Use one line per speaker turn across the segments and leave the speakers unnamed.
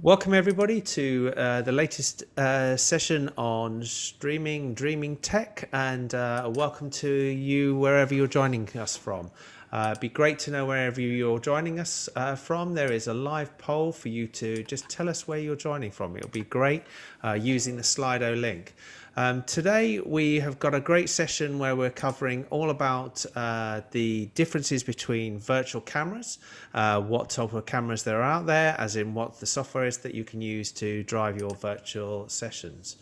Welcome everybody to the latest session on streaming, dreaming tech, and welcome to you wherever you're joining us from. It'd be great to know wherever you're joining us from. There is a live poll for you to just tell us where you're joining from. It'll be great using the Slido link. Today we have got a great session where we're covering all about the differences between virtual cameras, what type of cameras there are out there, as in what the software is that you can use to drive your virtual sessions.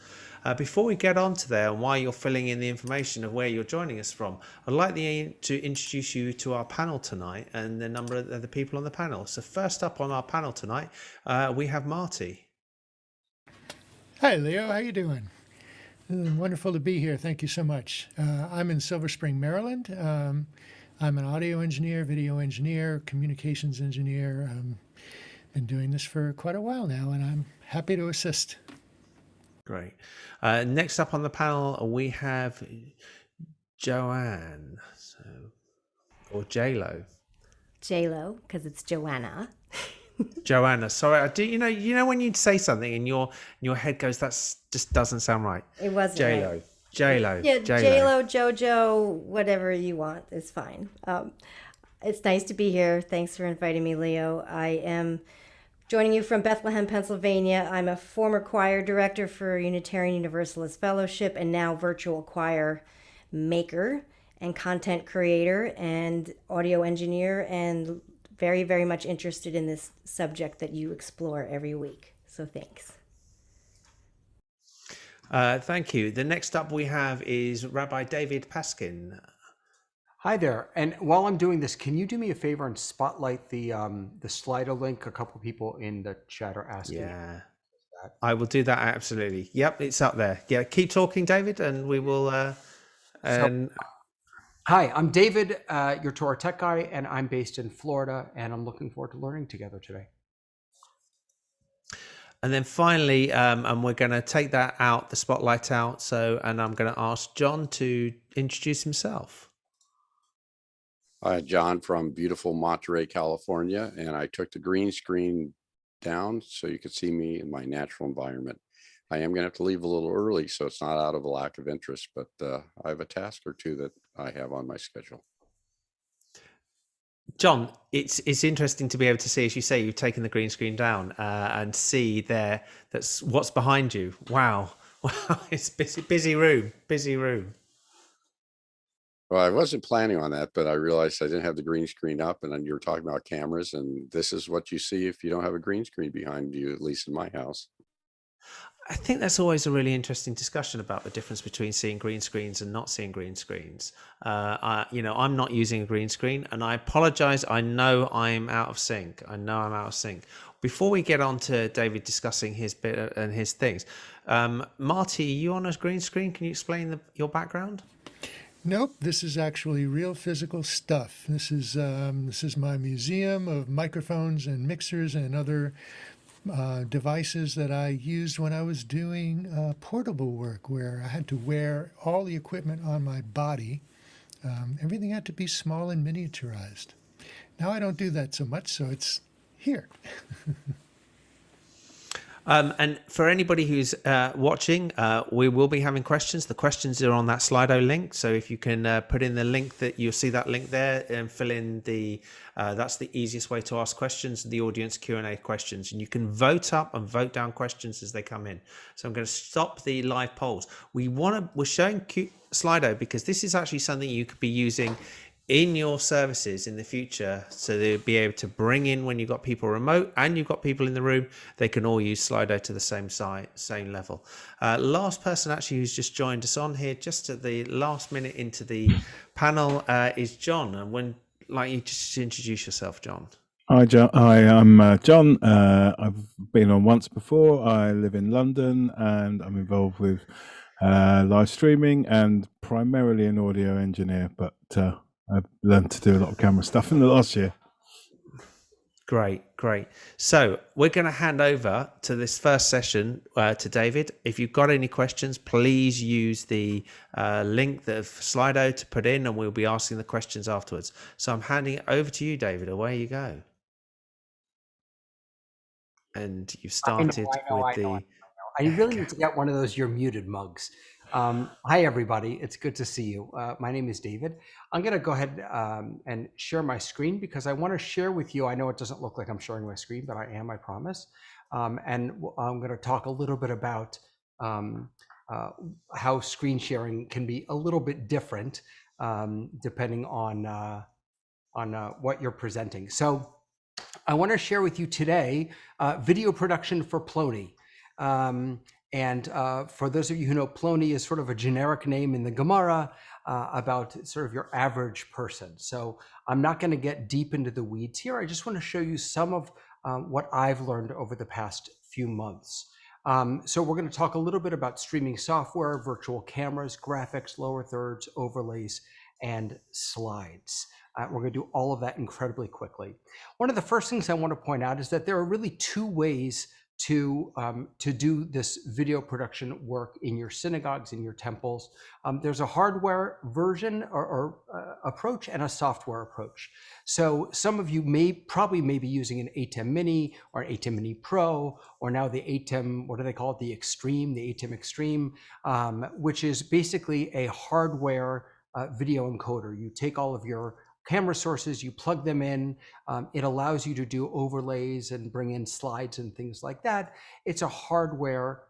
Before we get on to there and why you're filling in the information of where you're joining us from, I'd like to introduce you to our panel tonight and the number of the people on the panel. So first up on our panel tonight, we have Marty.
Hi, Leo. How you doing? Wonderful to be here. Thank you so much. I'm in Silver Spring, Maryland. I'm an audio engineer, video engineer, communications engineer. Been doing this for quite a while now, and I'm happy to assist.
Great. Next up on the panel, we have Joanne, or J-Lo.
J-Lo, because it's Joanna.
Joanna, sorry, I do. You know when you say something and your head goes, that's just doesn't sound right.
It wasn't
J-Lo,
right.
J-Lo,
Yeah,
J-Lo.
J-Lo, JoJo, whatever you want is fine. It's nice to be here. Thanks for inviting me, Leo. I am joining you from Bethlehem, Pennsylvania. I'm a former choir director for Unitarian Universalist Fellowship and now virtual choir maker and content creator and audio engineer, and very, very much interested in this subject that you explore every week. So thanks.
Thank you. The next up we have is Rabbi David Paskin.
Hi there. And while I'm doing this, can you do me a favor and spotlight the Slido link? A couple of people in the chat are asking.
Yeah, I will do that. Absolutely. Yep, it's up there. Yeah, keep talking, David, and we will.
Hi, I'm David, your Torah Tech Guy, and I'm based in Florida, and I'm looking forward to learning together today.
And then finally, and we're going to take that out, the spotlight out. And I'm going to ask John to introduce himself.
Hi, John from beautiful Monterey, California, and I took the green screen down so you could see me in my natural environment. I am going to have to leave a little early, so it's not out of a lack of interest, but I have a task or two that I have on my schedule.
John, it's interesting to be able to see, as you say, you've taken the green screen down and see there that's what's behind you. Wow, it's busy room.
Well, I wasn't planning on that, but I realized I didn't have the green screen up, and then you were talking about cameras, and this is what you see if you don't have a green screen behind you, at least in my house.
I think that's always a really interesting discussion about the difference between seeing green screens and not seeing green screens. I'm not using a green screen, and I apologize. I know I'm out of sync. Before we get on to David discussing his bit and his things, Marty, are you on a green screen? Can you explain your background?
Nope, this is actually real physical stuff. This is my museum of microphones and mixers and other devices that I used when I was doing portable work, where I had to wear all the equipment on my body. Everything had to be small and miniaturized. Now I don't do that so much, so it's here.
And for anybody who's watching, we will be having questions. The questions are on that Slido link. So if you can put in the link, that you'll see that link there, and fill in that's the easiest way to ask questions, the audience Q&A questions. And you can vote up and vote down questions as they come in. So I'm going to stop the live polls. We're showing Slido because this is actually something you could be using in your services in the future, so they'll be able to bring in, when you've got people remote and you've got people in the room, they can all use Slido to the same level. Last person actually who's just joined us on here just at the last minute into the panel is John. And you just introduce yourself, John.
Hi, John. Hi, I'm John. I've been on once before. I live in London, and I'm involved with live streaming and primarily an audio engineer, but I've learned to do a lot of camera stuff in the last year.
Great. So we're going to hand over to this first session to David. If you've got any questions, please use the link of Slido to put in, and we'll be asking the questions afterwards. So I'm handing it over to you, David. Away you go. and you
I know,
started
I know,
with
I know, I
the
know. I really need to get one of those "You're muted" mugs. Hi, everybody. It's good to see you. My name is David. I'm going to go ahead and share my screen because I want to share with you. I know it doesn't look like I'm sharing my screen, but I am, I promise. And I'm going to talk a little bit about how screen sharing can be a little bit different depending on what you're presenting. So I want to share with you today video production for Ploni. And for those of you who know, Ploni is sort of a generic name in the Gemara about sort of your average person. So I'm not going to get deep into the weeds here. I just want to show you some of what I've learned over the past few months. So we're going to talk a little bit about streaming software, virtual cameras, graphics, lower thirds, overlays, and slides. We're going to do all of that incredibly quickly. One of the first things I want to point out is that there are really two ways to do this video production work in your synagogues, in your temples. There's a hardware version or approach and a software approach. So some of you may be using an Ecamm Mini or an Ecamm Mini Pro, or now the Ecamm, what do they call it? The Extreme, the Ecamm Extreme, which is basically a hardware video encoder. You take all of your camera sources, you plug them in. It allows you to do overlays and bring in slides and things like that. It's a hardware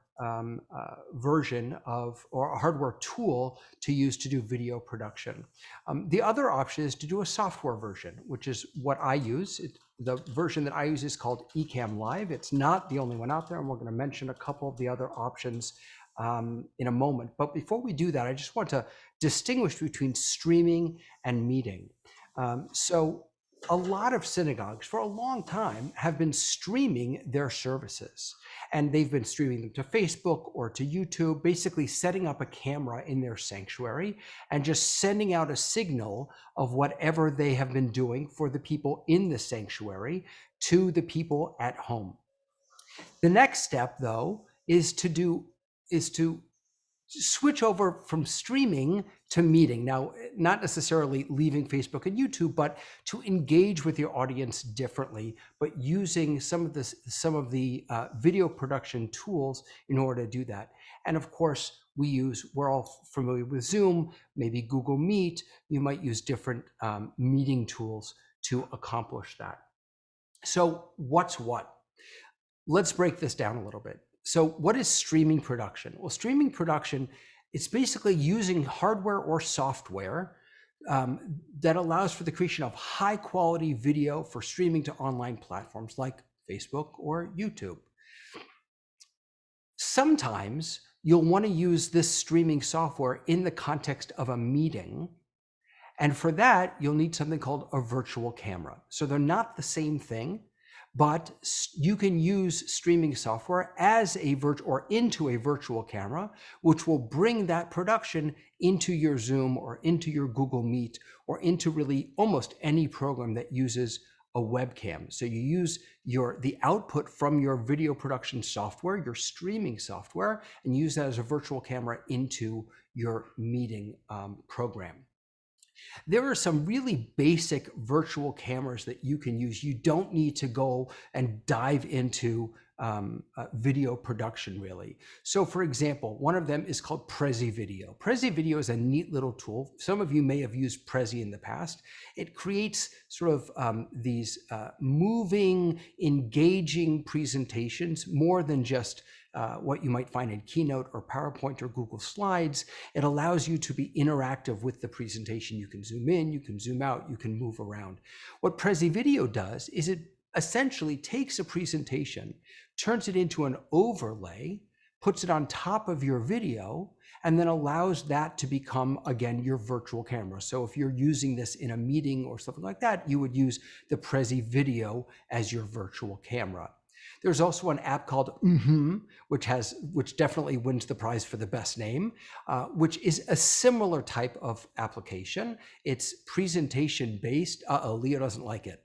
version of, or a hardware tool to use to do video production. The other option is to do a software version, which is what I use. The version that I use is called Ecamm Live. It's not the only one out there, and we're going to mention a couple of the other options in a moment. But before we do that, I just want to distinguish between streaming and meeting. So a lot of synagogues for a long time have been streaming their services, and they've been streaming them to Facebook or to YouTube, basically setting up a camera in their sanctuary and just sending out a signal of whatever they have been doing for the people in the sanctuary to the people at home. The next step, though, is to switch over from streaming to meeting. Now, not necessarily leaving Facebook and YouTube, but to engage with your audience differently, but using some of the video production tools in order to do that. And of course, we're all familiar with Zoom, maybe Google Meet. You might use different meeting tools to accomplish that. So what's what? Let's break this down a little bit. So what is streaming production? Well, streaming production, it's basically using hardware or software that allows for the creation of high quality video for streaming to online platforms like Facebook or YouTube. Sometimes you'll want to use this streaming software in the context of a meeting. And for that, you'll need something called a virtual camera. So they're not the same thing, but you can use streaming software as into a virtual camera, which will bring that production into your Zoom or into your Google Meet or into really almost any program that uses a webcam. So you use the output from your video production software, your streaming software, and use that as a virtual camera into your meeting program. There are some really basic virtual cameras that you can use. You don't need to go and dive into video production, really. So for example, one of them is called Prezi Video. Prezi Video is a neat little tool. Some of you may have used Prezi in the past. It creates sort of these moving, engaging presentations, more than just what you might find in Keynote or PowerPoint or Google Slides. It allows you to be interactive with the presentation. You can zoom in, you can zoom out, you can move around. What Prezi Video does is it essentially takes a presentation, turns it into an overlay, puts it on top of your video, and then allows that to become, again, your virtual camera. So if you're using this in a meeting or something like that, you would use the Prezi Video as your virtual camera. There's also an app called Ecamm, which definitely wins the prize for the best name, which is a similar type of application. It's presentation based. Leo doesn't like it.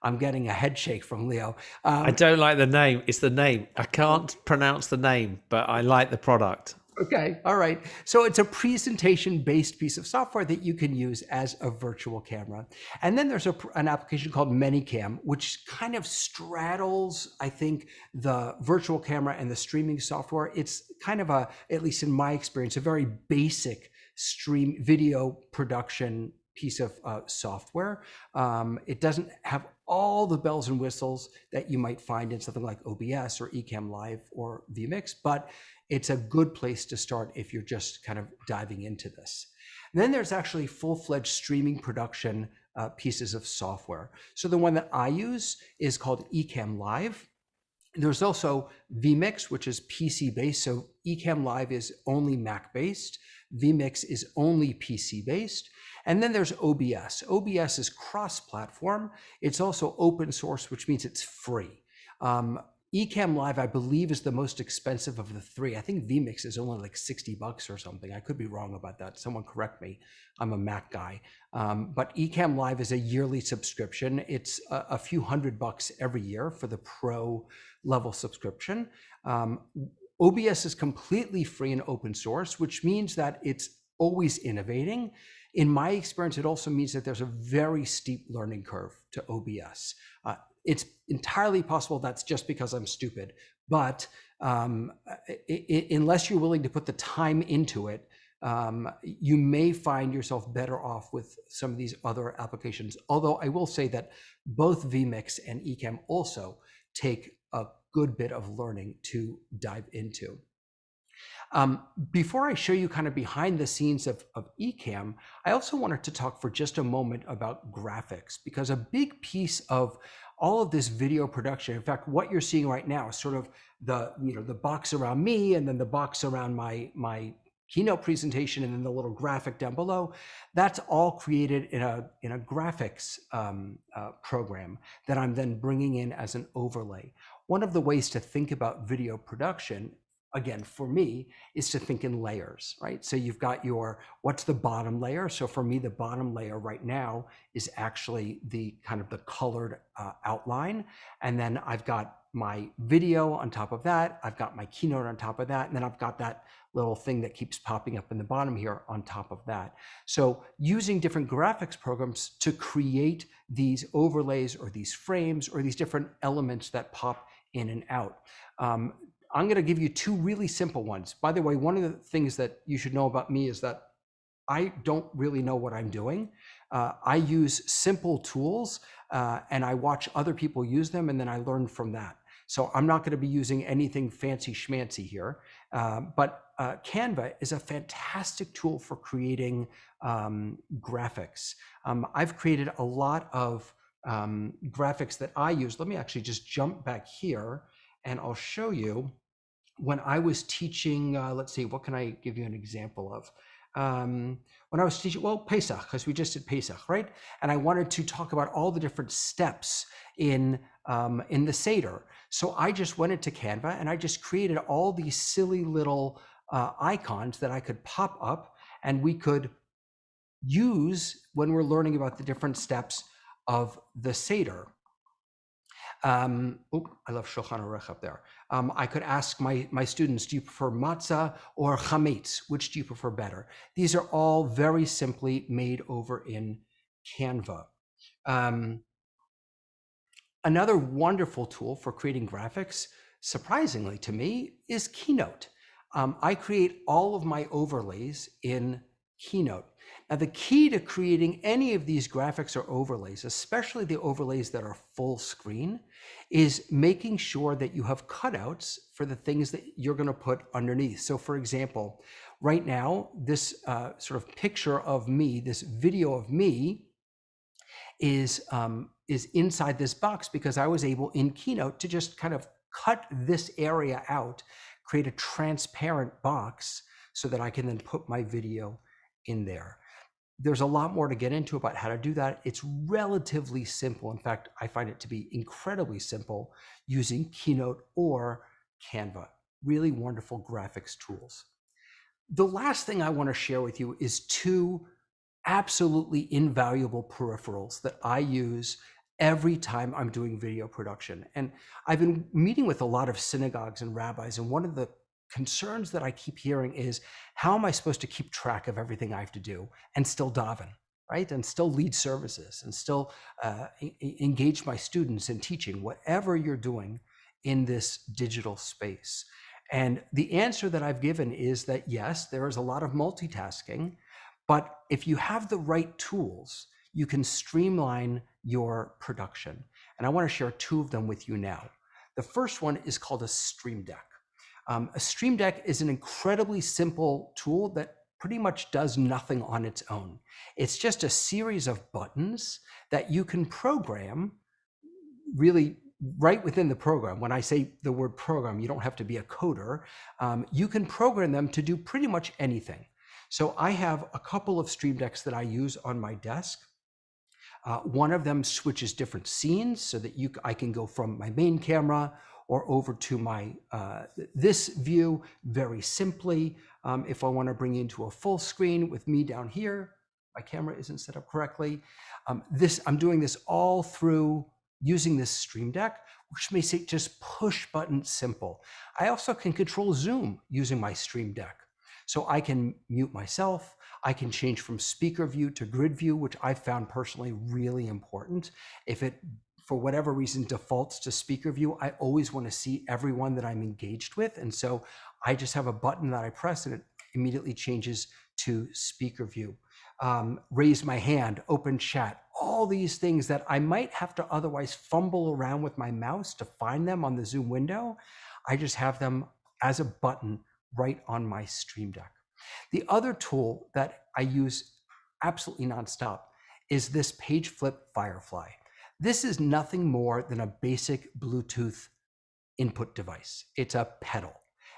I'm getting a head shake from Leo.
I don't like the name. It's the name. I can't pronounce the name, but I like the product.
Okay, all right. So it's a presentation-based piece of software that you can use as a virtual camera. And then there's an application called Ecamm, which kind of straddles, I think, the virtual camera and the streaming software. It's kind of at least in my experience, a very basic stream video production piece of software. It doesn't have all the bells and whistles that you might find in something like OBS or Ecamm Live or vMix, but it's a good place to start if you're just kind of diving into this. And then there's actually full-fledged streaming production pieces of software. So the one that I use is called Ecamm Live. There's also vMix, which is PC-based. So Ecamm Live is only Mac-based. vMix is only PC-based. And then there's OBS. OBS is cross-platform. It's also open source, which means it's free. Ecamm Live, I believe, is the most expensive of the three. I think vMix is only like $60 or something. I could be wrong about that. Someone correct me. I'm a Mac guy. But Ecamm Live is a yearly subscription. It's a few $100 every year for the pro level subscription. OBS is completely free and open source, which means that it's always innovating. In my experience, it also means that there's a very steep learning curve to OBS. It's entirely possible that's just because I'm stupid, but unless you're willing to put the time into it, you may find yourself better off with some of these other applications. Although I will say that both vMix and Ecamm also take a good bit of learning to dive into. Before I show you kind of behind the scenes of Ecamm, I also wanted to talk for just a moment about graphics, because a big piece of all of this video production, in fact, what you're seeing right now is sort of the box around me, and then the box around my keynote presentation, and then the little graphic down below. That's all created in a graphics program that I'm then bringing in as an overlay. One of the ways to think about video production, again, for me, is to think in layers, right? So you've got what's the bottom layer? So for me, the bottom layer right now is actually the kind of the colored outline. And then I've got my video on top of that. I've got my keynote on top of that. And then I've got that little thing that keeps popping up in the bottom here on top of that. So using different graphics programs to create these overlays or these frames or these different elements that pop in and out. I'm going to give you two really simple ones. By the way, one of the things that you should know about me is that I don't really know what I'm doing. I use simple tools and I watch other people use them, and then I learn from that. So I'm not going to be using anything fancy schmancy here, but Canva is a fantastic tool for creating graphics. I've created a lot of graphics that I use. Let me actually just jump back here and I'll show you. When I was teaching, let's see, what can I give you an example of? When I was teaching, well, Pesach, because we just did Pesach, right? And I wanted to talk about all the different steps in the Seder. So I just went into Canva and I just created all these silly little icons that I could pop up and we could use when we're learning about the different steps of the Seder. I love Shulchan Aruch up there. I could ask my students, do you prefer matzah or chametz? Which do you prefer better? These are all very simply made over in Canva. Another wonderful tool for creating graphics, surprisingly to me, is Keynote. I create all of my overlays in Keynote. Now, the key to creating any of these graphics or overlays, especially the overlays that are full screen, is making sure that you have cutouts for the things that you're going to put underneath. So, for example, right now, this sort of picture of me, this video of me, is inside this box because I was able in Keynote to just kind of cut this area out, create a transparent box so that I can then put my video in there. There's a lot more to get into about how to do that. It's relatively simple. In fact, I find it to be incredibly simple using Keynote or Canva. Really wonderful graphics tools. The last thing I want to share with you is two absolutely invaluable peripherals that I use every time I'm doing video production. And I've been meeting with a lot of synagogues and rabbis, and one of the concerns that I keep hearing is, how am I supposed to keep track of everything I have to do and still daven, right? And still lead services and still engage my students in teaching, whatever you're doing in this digital space. And the answer that I've given is that yes, there is a lot of multitasking, but if you have the right tools, you can streamline your production. And I want to share two of them with you now. The first one is called a Stream Deck. A Stream Deck is an incredibly simple tool that pretty much does nothing on its own. It's just a series of buttons that you can program really right within the program. When I say the word program, you don't have to be a coder. You can program them to do pretty much anything. So I have a couple of Stream Decks that I use on my desk. One of them switches different scenes so that I can go from my main camera or over to my this view very simply. If I want to bring into a full screen with me down here, my camera isn't set up correctly. I'm doing this all through using this Stream Deck, which makes it just push button simple. I also can control Zoom using my Stream Deck. So I can mute myself. I can change from speaker view to grid view, which I found personally really important. If it, for whatever reason, defaults to speaker view, I always want to see everyone that I'm engaged with. And so I just have a button that I press and it immediately changes to speaker view. Raise my hand, open chat, all these things that I might have to otherwise fumble around with my mouse to find them on the Zoom window. I just have them as a button right on my Stream Deck. The other tool that I use absolutely nonstop is this Page Flip Firefly. This is nothing more than a basic Bluetooth input device. It's a pedal.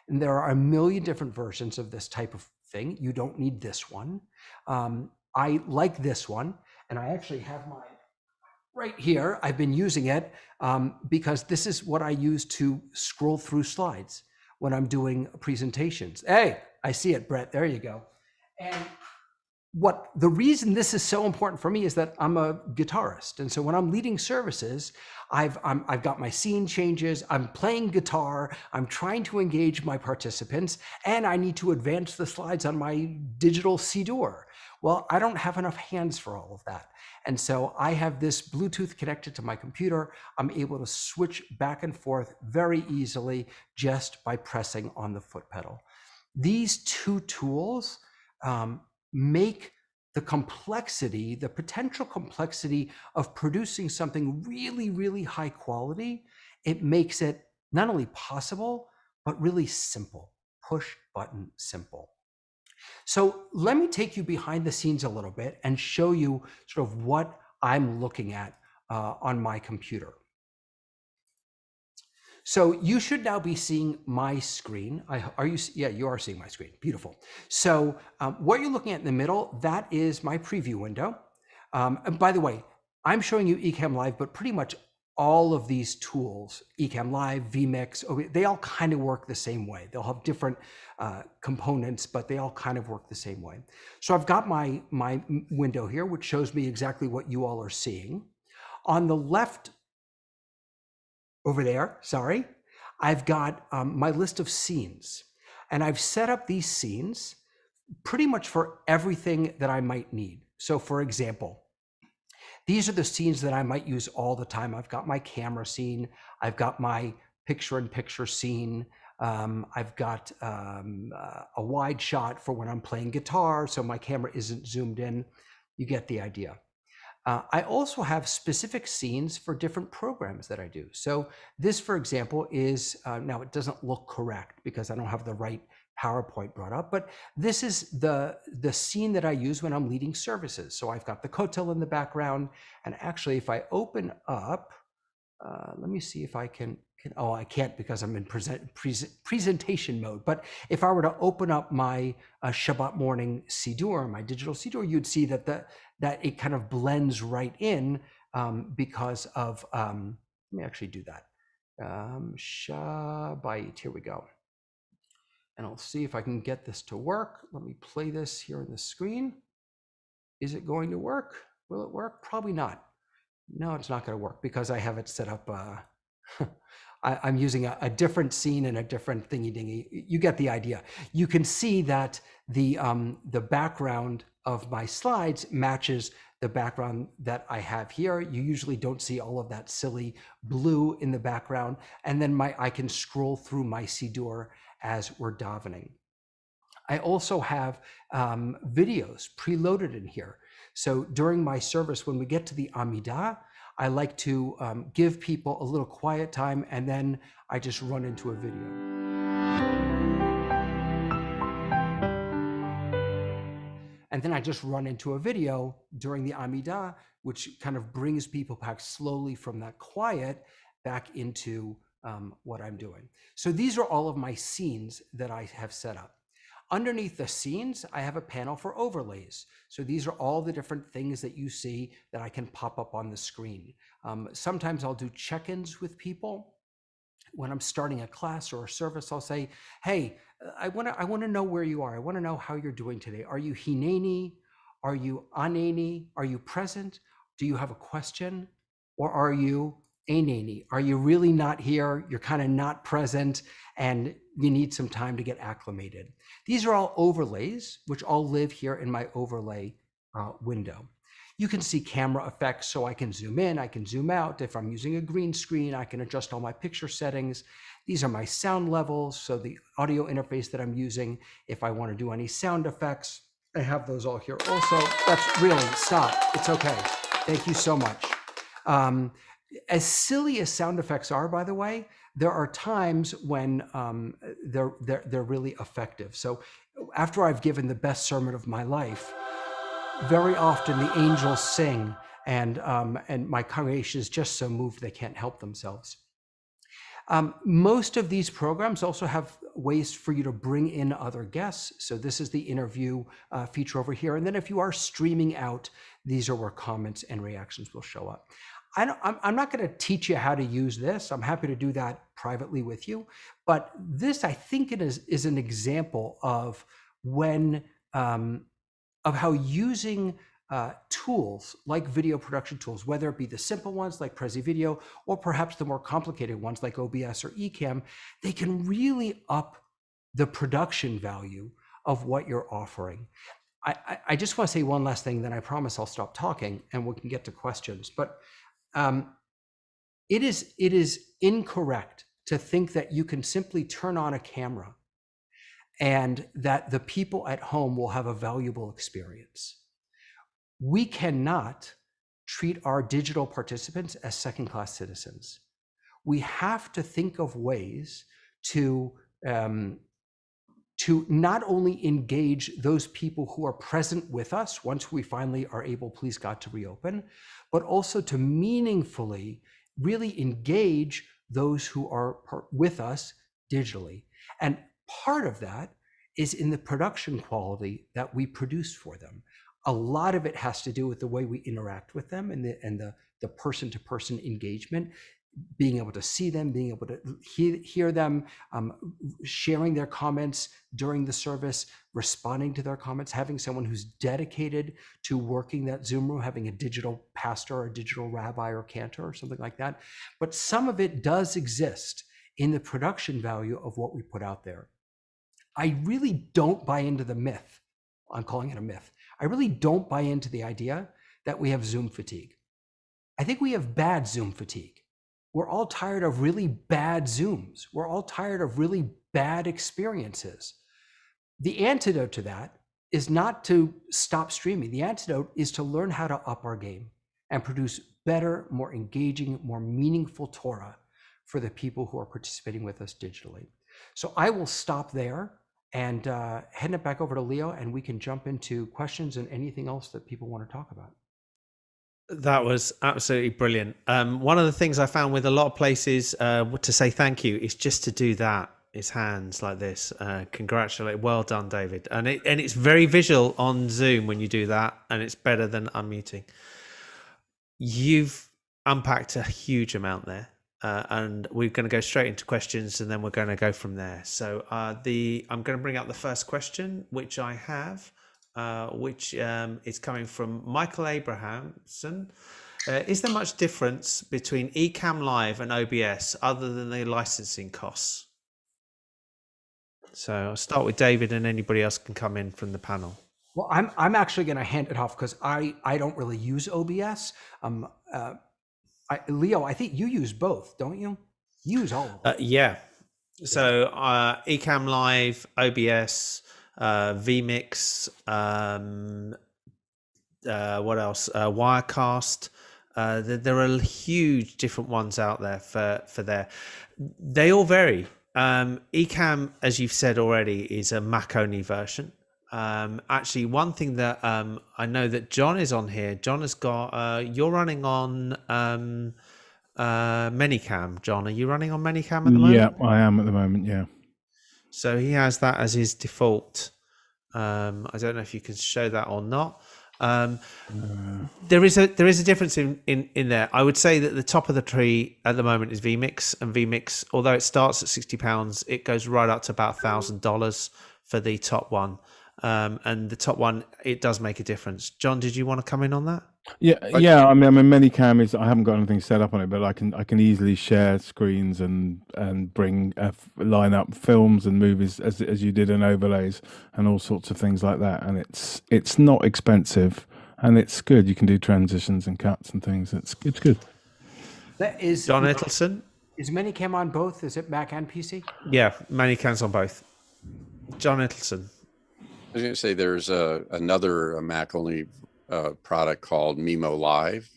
And there are a million different versions of this type of thing. You don't need this one. I like this one, and I actually have mine right here. I've been using it because this is what I use to scroll through slides when I'm doing presentations. Hey, I see it, Brett. There you go. And the reason this is so important for me is that I'm a guitarist. And so when I'm leading services, I've got my scene changes, I'm playing guitar, I'm trying to engage my participants, and I need to advance the slides on my digital Siddur. Well, I don't have enough hands for all of that. And so I have this Bluetooth connected to my computer. I'm able to switch back and forth very easily just by pressing on the foot pedal. These two tools make the complexity, the potential complexity of producing something really, really high quality, it makes it not only possible, but really simple, push button simple. So let me take you behind the scenes a little bit and show you sort of what I'm looking at on my computer. So you should now be seeing my screen. Yeah, you are seeing my screen. Beautiful. So what you're looking at in the middle, that is my preview window. And by the way, I'm showing you Ecamm Live, but pretty much all of these tools, Ecamm Live, vMix, they all kind of work the same way. They'll have different components, but they all kind of work the same way. So I've got my window here, which shows me exactly what you all are seeing. On the left over there, sorry, I've got my list of scenes. And I've set up these scenes pretty much for everything that I might need. So for example, these are the scenes that I might use all the time. I've got my camera scene. I've got my picture-in-picture scene. I've got a wide shot for when I'm playing guitar, so my camera isn't zoomed in. You get the idea. I also have specific scenes for different programs that I do. So this, for example, is, now it doesn't look correct because I don't have the right PowerPoint brought up, but this is the scene that I use when I'm leading services. So I've got the kotel in the background, and actually if I open up, let me see if I can oh, I can't because I'm in presentation mode. But if I were to open up my Shabbat morning Siddur, my digital Siddur, you'd see that that it kind of blends right in because of, let me actually do that. Shabbat, here we go. And I'll see if I can get this to work. Let me play this here on the screen. Is it going to work? Will it work? Probably not. No, it's not going to work because I have it set up. I'm using a different scene and a different thingy-dingy. You get the idea. You can see that the background of my slides matches the background that I have here. You usually don't see all of that silly blue in the background. And then I can scroll through my Siddur as we're davening. I also have videos preloaded in here. So during my service, when we get to the Amidah, I like to give people a little quiet time, and then I just run into a video. And then I just run into a video during the Amidah, which kind of brings people back slowly from that quiet back into what I'm doing. So these are all of my scenes that I have set up. Underneath the scenes, I have a panel for overlays. So these are all the different things that you see that I can pop up on the screen. Sometimes I'll do check-ins with people. When I'm starting a class or a service, I'll say, hey, I want to know where you are. I want to know how you're doing today. Are you hineni? Are you aneni? Are you present? Do you have a question? Or are you aneni? Are you really not here? You're kind of not present and you need some time to get acclimated. These are all overlays, which all live here in my overlay window. You can see camera effects, so I can zoom in, I can zoom out. If I'm using a green screen, I can adjust all my picture settings. These are my sound levels, so the audio interface that I'm using. If I want to do any sound effects, I have those all here. Also, that's really, stop, it's okay. Thank you so much. As silly as sound effects are, by the way, there are times when they're really effective. So after I've given the best sermon of my life, very often the angels sing, and my congregation is just so moved they can't help themselves. Most of these programs also have ways for you to bring in other guests. So this is the interview feature over here. And then if you are streaming out, these are where comments and reactions will show up. I'm not going to teach you how to use this. I'm happy to do that privately with you. But this, I think, it is an example of when of how using tools like video production tools, whether it be the simple ones like Prezi Video, or perhaps the more complicated ones like OBS or Ecamm, they can really up the production value of what you're offering. I just want to say one last thing, then I promise I'll stop talking and we can get to questions. But it is incorrect to think that you can simply turn on a camera and that the people at home will have a valuable experience. We cannot treat our digital participants as second-class citizens. We have to think of ways to not only engage those people who are present with us once we finally are able, please God, to reopen, but also to meaningfully really engage those who are with us digitally. And part of that is in the production quality that we produce for them. A lot of it has to do with the way we interact with them and the person-to-person engagement, being able to see them, being able to hear them, sharing their comments during the service, responding to their comments, having someone who's dedicated to working that Zoom room, having a digital pastor or a digital rabbi or cantor or something like that. But some of it does exist in the production value of what we put out there. I really don't buy into the myth. I'm calling it a myth. I really don't buy into the idea that we have Zoom fatigue. I think we have bad Zoom fatigue. We're all tired of really bad Zooms. We're all tired of really bad experiences. The antidote to that is not to stop streaming. The antidote is to learn how to up our game and produce better, more engaging, more meaningful Torah for the people who are participating with us digitally. So I will stop there and hand it back over to Leo, and we can jump into questions and anything else that people want to talk about.
That was absolutely brilliant. One of the things I found with a lot of places to say thank you is just to do that. It's hands like this. Congratulate. Well done, David. And it's very visual on Zoom when you do that, and it's better than unmuting. You've unpacked a huge amount there. And we're going to go straight into questions, and then we're going to go from there. So I'm going to bring up the first question, which I have, which is coming from Michael Abrahamson. Is there much difference between Ecamm Live and OBS other than the licensing costs? So I'll start with David, and anybody else can come in from the panel.
Well, I'm actually going to hand it off because I don't really use OBS. Leo, I think you use both, don't you? You use all of them.
Yeah. So Ecamm Live, OBS, vMix, what else? Wirecast. There are huge different ones out there for there. They all vary. Ecamm, as you've said already, is a Mac only version. Actually, one thing that I know that John is on here. John has got. You're running on Manycam. John, are you running on Manycam at the moment?
Yeah, I am at the moment. Yeah.
So he has that as his default. I don't know if you can show that or not. There is a difference in there. I would say that the top of the tree at the moment is vMix, and vMix, although it starts at £60, it goes right up to about $1,000 for the top one. And the top one, it does make a difference. John, did you want to come in on that?
Yeah. I mean, Manycam is. I haven't got anything set up on it, but I can easily share screens and bring line up films and movies as you did, and overlays and all sorts of things like that. And it's not expensive, and it's good. You can do transitions and cuts and things. It's good.
That is
John Eccleston.
Is Manycam on both? Is it Mac and PC?
Yeah, Manycam's on both. John Eccleston.
I was going to say there's another Mac only product called Mimo Live.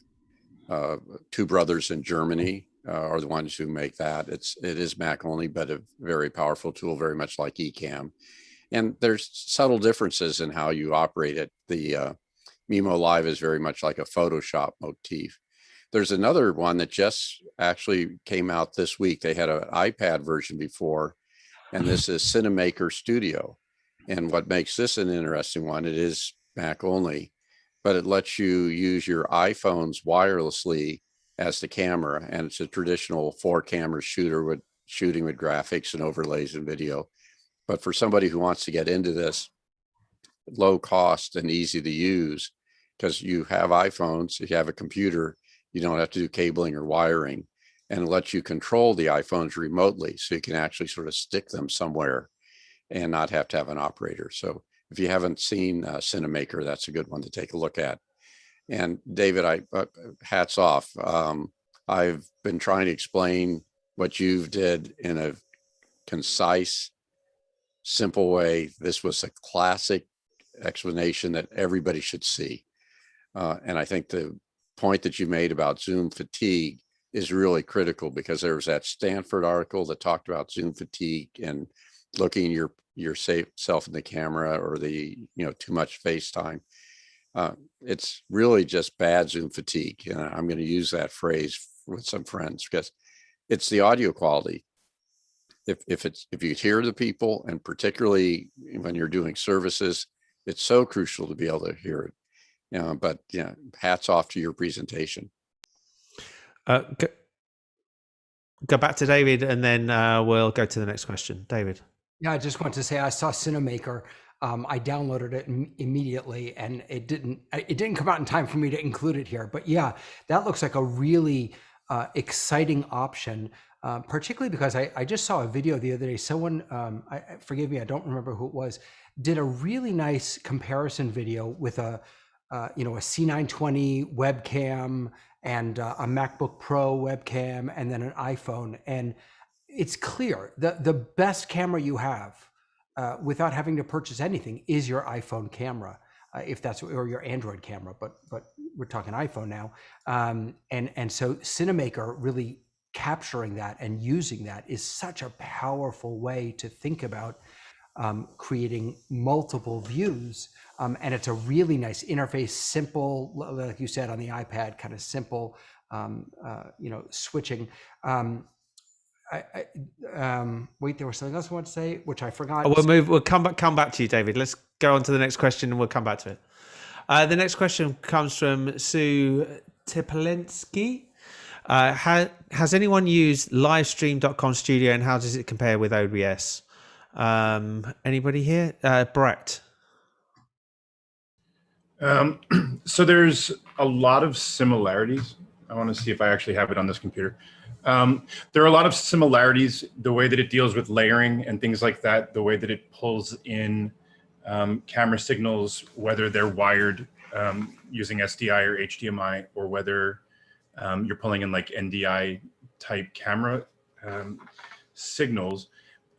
Two brothers in Germany are the ones who make that. It is Mac only, but a very powerful tool, very much like Ecamm. And there's subtle differences in how you operate it. The Mimo Live is very much like a Photoshop motif. There's another one that just actually came out this week. They had an iPad version before, and this is Cinemaker Studio. And what makes this an interesting one, it is Mac only, but it lets you use your iPhones wirelessly as the camera. And it's a traditional 4-camera shooting with graphics and overlays and video. But for somebody who wants to get into this, low cost and easy to use, because you have iPhones, if you have a computer, you don't have to do cabling or wiring, and it lets you control the iPhones remotely. So you can actually sort of stick them somewhere and not have to have an operator. So if you haven't seen Cinemaker, that's a good one to take a look at. And David, hats off. I've been trying to explain what you've did in a concise, simple way. This was a classic explanation that everybody should see. And I think the point that you made about Zoom fatigue is really critical, because there was that Stanford article that talked about Zoom fatigue and looking yourself in the camera, or the too much FaceTime. It's really just bad Zoom fatigue, and I'm going to use that phrase with some friends, because it's the audio quality. If you hear the people, and particularly when you're doing services, it's so crucial to be able to hear it. But hats off to your presentation.
Go back to David, and then we'll go to the next question. David.
Yeah, I just want to say I saw Cinemaker. I downloaded it immediately, and it didn't come out in time for me to include it here. But yeah, that looks like a really exciting option, particularly because I just saw a video the other day. Someone, forgive me, I don't remember who it was, did a really nice comparison video with a C920 webcam and a MacBook Pro webcam, and then an iPhone. And it's clear the best camera you have, without having to purchase anything, is your iPhone camera, if that's, or your Android camera, but we're talking iPhone now. And so Cinemaker really capturing that and using that is such a powerful way to think about creating multiple views. And it's a really nice interface, simple, like you said, on the iPad, kind of simple, switching. Wait, there was something else I wanted to say, which I forgot.
We'll come back to you, David. Let's go on to the next question, and we'll come back to it. The next question comes from Sue Tipolensky. Has anyone used livestream.com Studio, and how does it compare with OBS? Anybody here? Brett.
So there's a lot of similarities. I want to see if I actually have it on this computer. There are a lot of similarities, the way that it deals with layering and things like that, the way that it pulls in camera signals, whether they're wired using SDI or HDMI, or whether you're pulling in like NDI type camera signals.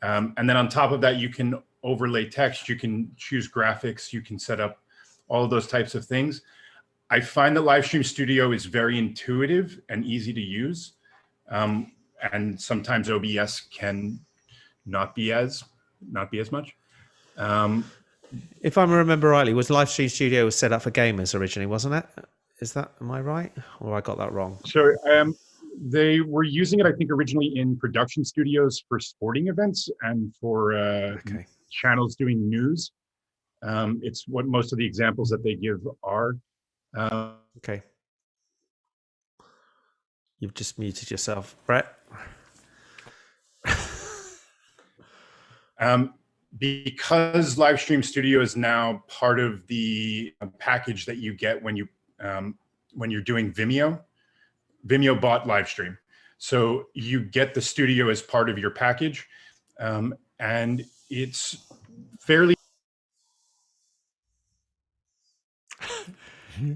And then on top of that, you can overlay text, you can choose graphics, you can set up all of those types of things. I find that Livestream Studio is very intuitive and easy to use. And sometimes OBS can not be as much.
If I remember rightly, was Livestream Studio was set up for gamers originally, wasn't it? Am I right? Or I got that wrong?
So they were using it, I think, originally in production studios for sporting events and for channels doing news. It's what most of the examples that they give are.
Okay. You've just muted yourself, Brett.
Because Livestream Studio is now part of the package that you get when you're doing Vimeo. Vimeo bought Livestream, so you get the studio as part of your package, and it's fairly.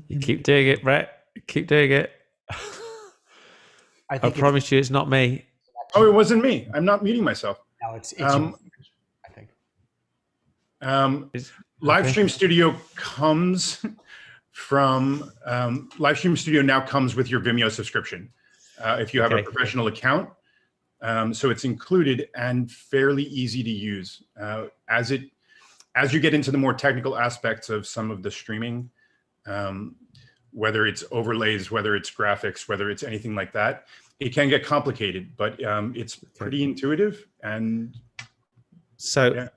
You keep doing it, Brett. Keep doing it. I promise you, it's not me.
Oh, it wasn't me. I'm not muting myself.
No, it's I think.
Livestream Studio comes from Livestream Studio now comes with your Vimeo subscription if you have a professional account. So it's included and fairly easy to use. As you get into the more technical aspects of some of the streaming, whether it's overlays, whether it's graphics, whether it's anything like that, it can get complicated, but it's pretty intuitive. And
so yeah.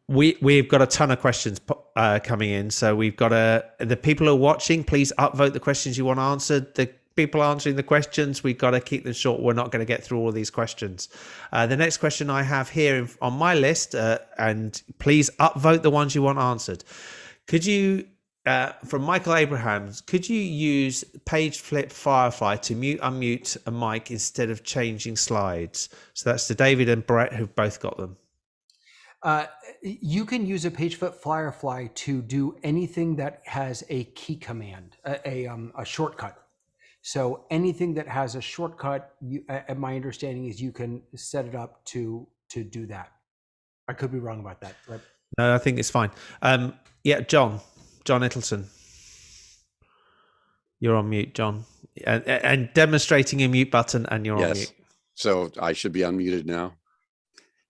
We've got a ton of questions coming in. So we've got the people who are watching, please upvote the questions you want answered. The people answering the questions, we've got to keep them short. We're not going to get through all of these questions. The next question I have here on my list, and please upvote the ones you want answered. Could you, from Michael Abrahams, could you use page flip Firefly to mute, unmute a mic instead of changing slides? So that's to David and Brett, who've both got them.
You can use a page flip Firefly to do anything that has a key command, a shortcut. So anything that has a shortcut, my understanding is you can set it up to do that. I could be wrong about that. But...
No, I think it's fine. Yeah, John Ittleson, you're on mute, John, and demonstrating a mute button, and you're on mute.
So I should be unmuted now.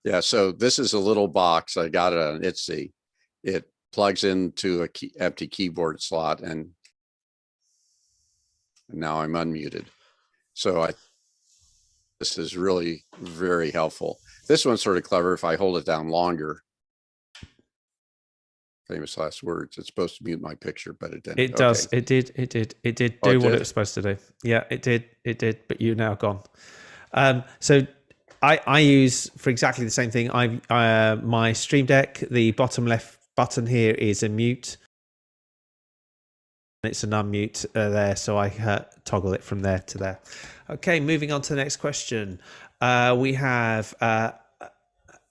Yeah, so this is a little box. I got it on Etsy. It plugs into a empty keyboard slot, and now I'm unmuted. So this is really very helpful. This one's sort of clever. If I hold it down longer, famous last words, it's supposed to mute my picture, but it didn't.
It does. It did do what it was supposed to do. Yeah, it did, but you're now gone. So I use for exactly the same thing. My Stream Deck, the bottom left button here is a mute. It's an unmute there, so I toggle it from there to there. Okay, moving on to the next question. We have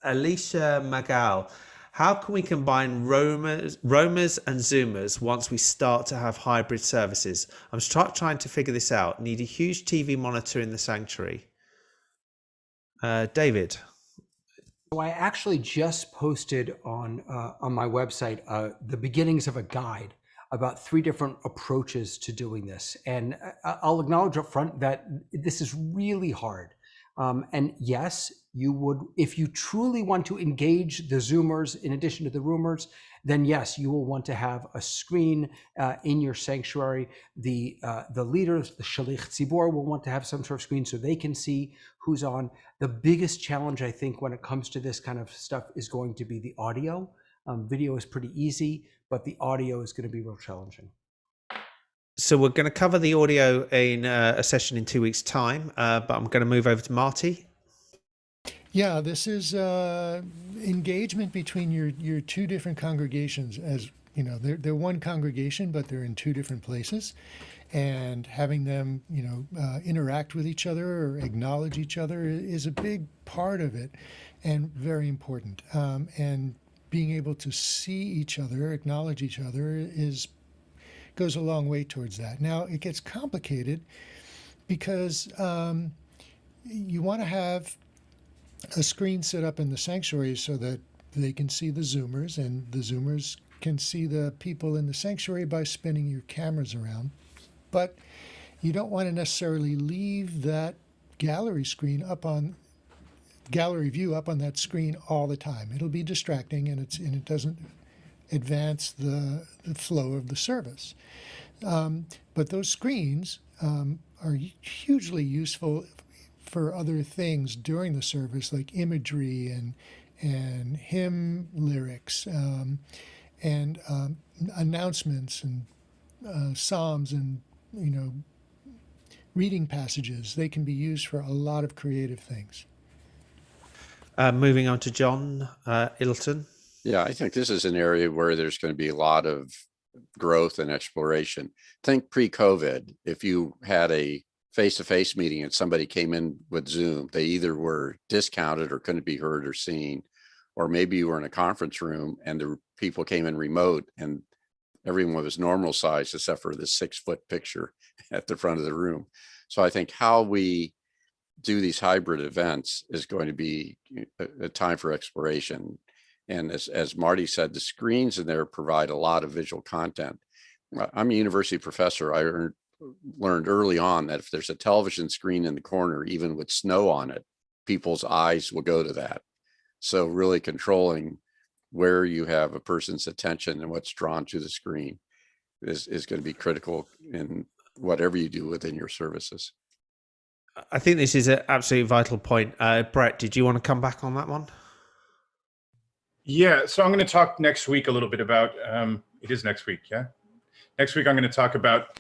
Alicia Magal. How can we combine roamers and Zoomers once we start to have hybrid services? I'm trying to figure this out. Need a huge TV monitor in the sanctuary. David.
So I actually just posted on my website the beginnings of a guide about 3 different approaches to doing this. And I'll acknowledge up front that this is really hard. And yes, you would, if you truly want to engage the Zoomers in addition to the roomers, then yes, you will want to have a screen in your sanctuary. The leaders, the Shalich Tzibor, will want to have some sort of screen so they can see who's on. The biggest challenge, I think, when it comes to this kind of stuff is going to be the audio. Video is pretty easy, but the audio is going to be real challenging.
So we're going to cover the audio in a session in 2 weeks' time, but I'm going to move over to Marty.
Yeah, this is engagement between your 2 different congregations, as they're one congregation, but they're in two different places, and having them, interact with each other or acknowledge each other is a big part of it, and very important. And being able to see each other, acknowledge each other, goes a long way towards that. Now it gets complicated because you want to have a screen set up in the sanctuary so that they can see the Zoomers, and the Zoomers can see the people in the sanctuary by spinning your cameras around. But you don't want to necessarily leave that gallery view up on that screen all the time. It'll be distracting, and it doesn't advance the flow of the service. But those screens are hugely useful for other things during the service, like imagery and hymn lyrics, and announcements and psalms and reading passages. They can be used for a lot of creative things.
Moving on to John Iddleton.
Yeah, I think this is an area where there's going to be a lot of growth and exploration. Think pre-COVID, if you had a face-to-face meeting and somebody came in with Zoom, they either were discounted or couldn't be heard or seen, or maybe you were in a conference room and the people came in remote and everyone was normal size except for the 6-foot picture at the front of the room. So I think how we do these hybrid events is going to be a time for exploration. And as Marty said, the screens in there provide a lot of visual content. I'm a university professor. I learned early on that if there's a television screen in the corner, even with snow on it, people's eyes will go to that. So really controlling where you have a person's attention and what's drawn to the screen is going to be critical in whatever you do within your services.
I think this is an absolutely vital point. Brett, did you want to come back on that one?
Yeah, so I'm going to talk next week a little bit about, it is next week, yeah? Next week, I'm going to talk about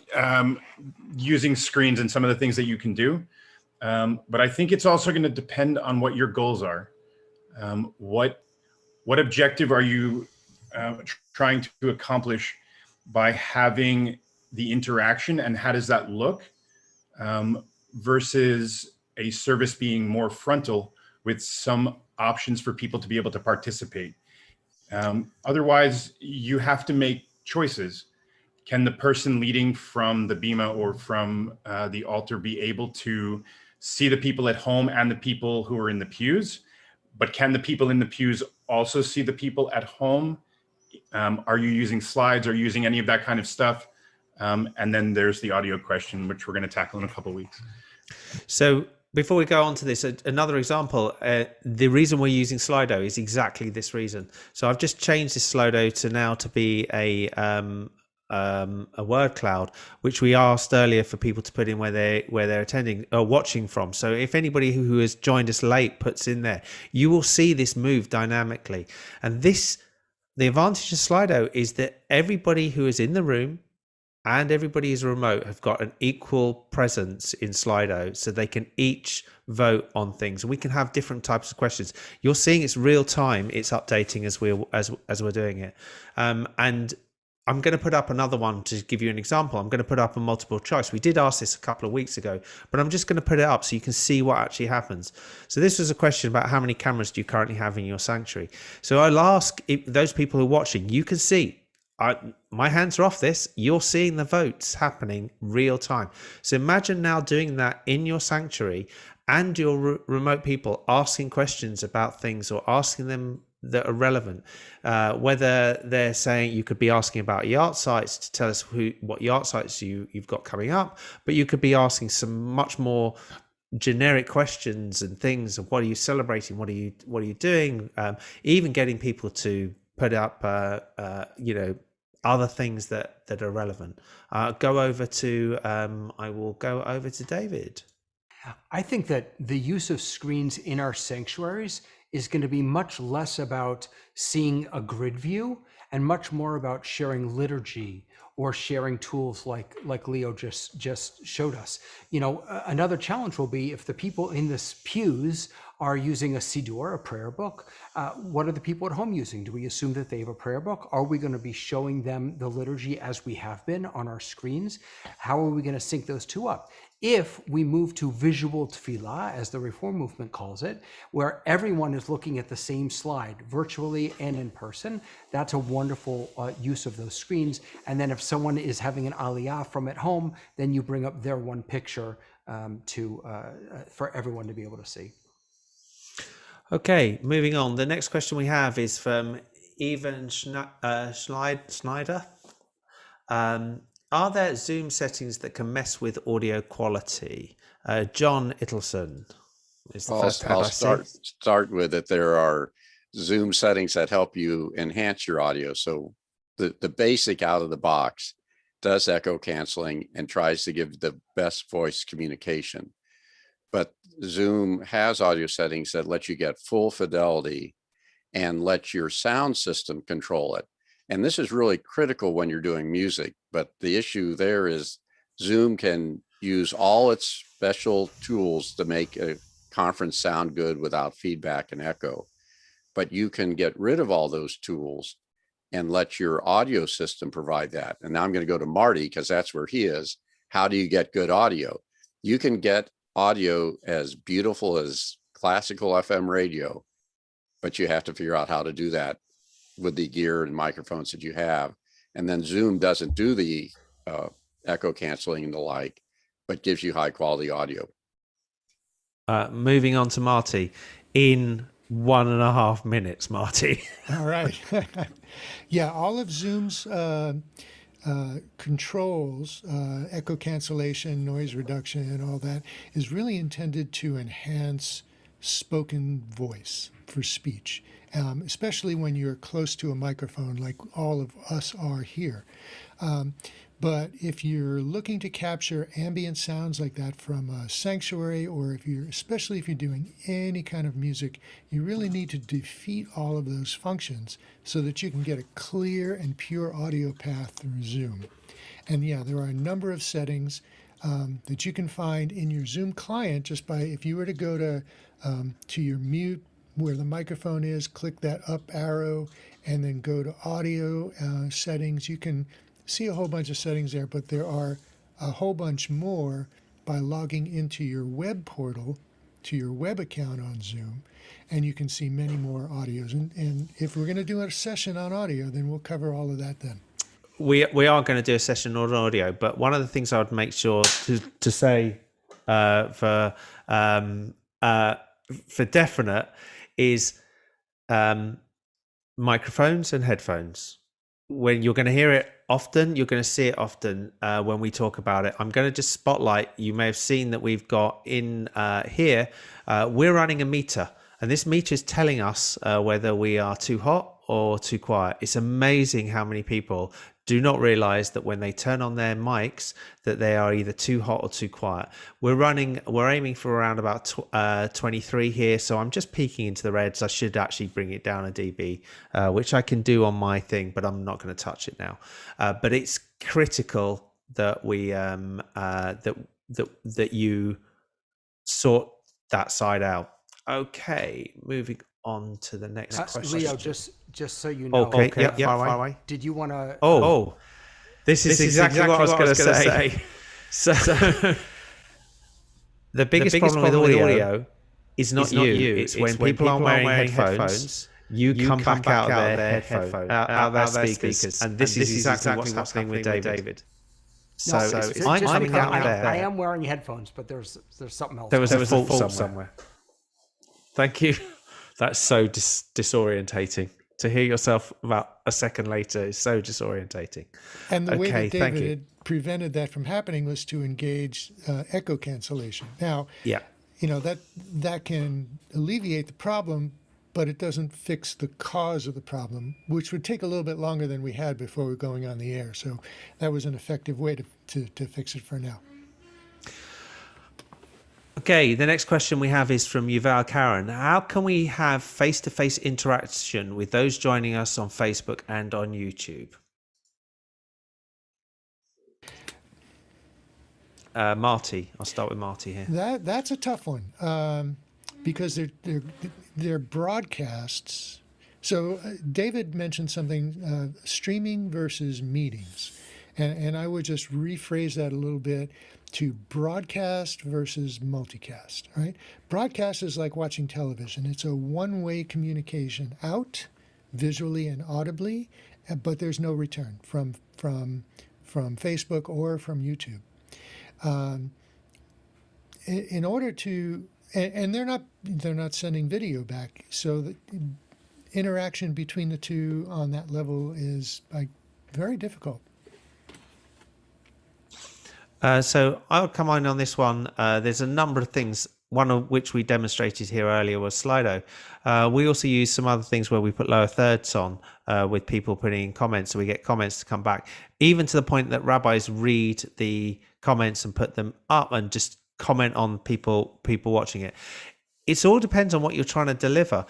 using screens and some of the things that you can do. But I think it's also going to depend on what your goals are. What objective are you trying to accomplish by having the interaction, and how does that look versus a service being more frontal with some options for people to be able to participate. Otherwise, you have to make choices. Can the person leading from the bima or from the altar be able to see the people at home and the people who are in the pews? But can the people in the pews also see the people at home? Are you using slides or using any of that kind of stuff? And then there's the audio question, which we're going to tackle in a couple of weeks.
So before we go on to this, another example, the reason we're using Slido is exactly this reason. So I've just changed this Slido to be a word cloud, which we asked earlier for people to put in where they're attending or watching from. So if anybody who has joined us late puts in there, you will see this move dynamically. And the advantage of Slido is that everybody who is in the room and everybody who's remote have got an equal presence in Slido, so they can each vote on things. And we can have different types of questions. You're seeing it's real time. It's updating as we're doing it. And I'm going to put up another one to give you an example. I'm going to put up a multiple choice. We did ask this a couple of weeks ago, but I'm just going to put it up so you can see what actually happens. So this was a question about how many cameras do you currently have in your sanctuary. So I'll ask those people who are watching, you can see, my hands are off this. You're seeing the votes happening real time. So imagine now doing that in your sanctuary and your remote people asking questions about things or asking them that are relevant, whether they're saying, you could be asking about yard sites to tell us what yard sites you've got coming up, but you could be asking some much more generic questions and things of what are you celebrating, what are you doing, even getting people to put up other things that are relevant. I will go over to David.
I think that the use of screens in our sanctuaries is going to be much less about seeing a grid view and much more about sharing liturgy or sharing tools like Leo just showed us. Another challenge will be if the people in the pews are using a siddur, a prayer book. What are the people at home using? Do we assume that they have a prayer book? Are we going to be showing them the liturgy as we have been on our screens? How are we going to sync those two up? If we move to visual tefillah, as the Reform movement calls it, where everyone is looking at the same slide, virtually and in person, that's a wonderful use of those screens. And then if someone is having an aliyah from at home, then you bring up their one picture for everyone to be able to see.
Okay, moving on. The next question we have is from Evan Schneider. Are there Zoom settings that can mess with audio quality? John Ittleson is the first
I'll start with it. There are Zoom settings that help you enhance your audio. So the basic out of the box does echo canceling and tries to give the best voice communication. But Zoom has audio settings that let you get full fidelity and let your sound system control it. And this is really critical when you're doing music. But the issue there is Zoom can use all its special tools to make a conference sound good without feedback and echo. But you can get rid of all those tools and let your audio system provide that. And now I'm going to go to Marty because that's where he is. How do you get good audio? You can get audio as beautiful as classical FM radio, but you have to figure out how to do that with the gear and microphones that you have. And then Zoom doesn't do the echo canceling and the like, but gives you high quality audio.
Moving on to Marty in 1.5 minutes, Marty.
All right. Yeah, all of Zoom's controls, echo cancellation, noise reduction, and all that is really intended to enhance spoken voice for speech, especially when you're close to a microphone like all of us are here. But if you're looking to capture ambient sounds like that from a sanctuary, or especially if you're doing any kind of music, you really need to defeat all of those functions so that you can get a clear and pure audio path through Zoom. And yeah, there are a number of settings that you can find in your Zoom client just by, if you were to go to your mute where the microphone is, click that up arrow, and then go to audio settings. You can see a whole bunch of settings there, but there are a whole bunch more by logging into your web portal, to your web account on Zoom, and you can see many more audios. And if we're going to do a session on audio, then we'll cover all of that then.
We are going to do a session on audio, but one of the things I would make sure to say for definite is microphones and headphones. When you're going to hear it often, you're going to see it often when we talk about it. I'm going to just spotlight. You may have seen that we've got in here, we're running a meter, and this meter is telling us whether we are too hot or too quiet. It's amazing how many people do not realize that when they turn on their mics that they are either too hot or too quiet. We're aiming for around about 23 here, so I'm just peeking into the reds. I should actually bring it down a dB, which I can do on my thing, but I'm not going to touch it now. But it's critical that we that you sort that side out. Okay, moving on to the next question.
Leo, just so you know.
Okay, yeah, far away.
Did you want to?
This is exactly what I was going to say. So, the biggest problem with audio is not you. It's when people are wearing headphones. You come back out of their headphones, out of their speakers, and this is exactly what's happening with David. So I'm coming out there.
I am wearing headphones, but there's something else.
There was a fault somewhere. Thank you. That's so disorientating. To hear yourself about a second later is so disorientating.
And the way that David had prevented that from happening was to engage echo cancellation. Now, that can alleviate the problem, but it doesn't fix the cause of the problem, which would take a little bit longer than we had before we were going on the air. So that was an effective way to fix it for now.
Okay, the next question we have is from Yuval Karen. How can we have face-to-face interaction with those joining us on Facebook and on YouTube? Marty, I'll start with Marty here.
That's a tough one. because they're broadcasts. So David mentioned something, streaming versus meetings. And I would just rephrase that a little bit to broadcast versus multicast, right? Broadcast is like watching television. It's a one-way communication out visually and audibly, but there's no return from Facebook or from YouTube. In order to, and they're not sending video back, so the interaction between the two on that level is like very difficult.
So I'll come on this one. There's a number of things, one of which we demonstrated here earlier was Slido. We also use some other things where we put lower thirds on with people putting in comments, so we get comments to come back, even to the point that rabbis read the comments and put them up and just comment on people watching it. It all depends on what you're trying to deliver.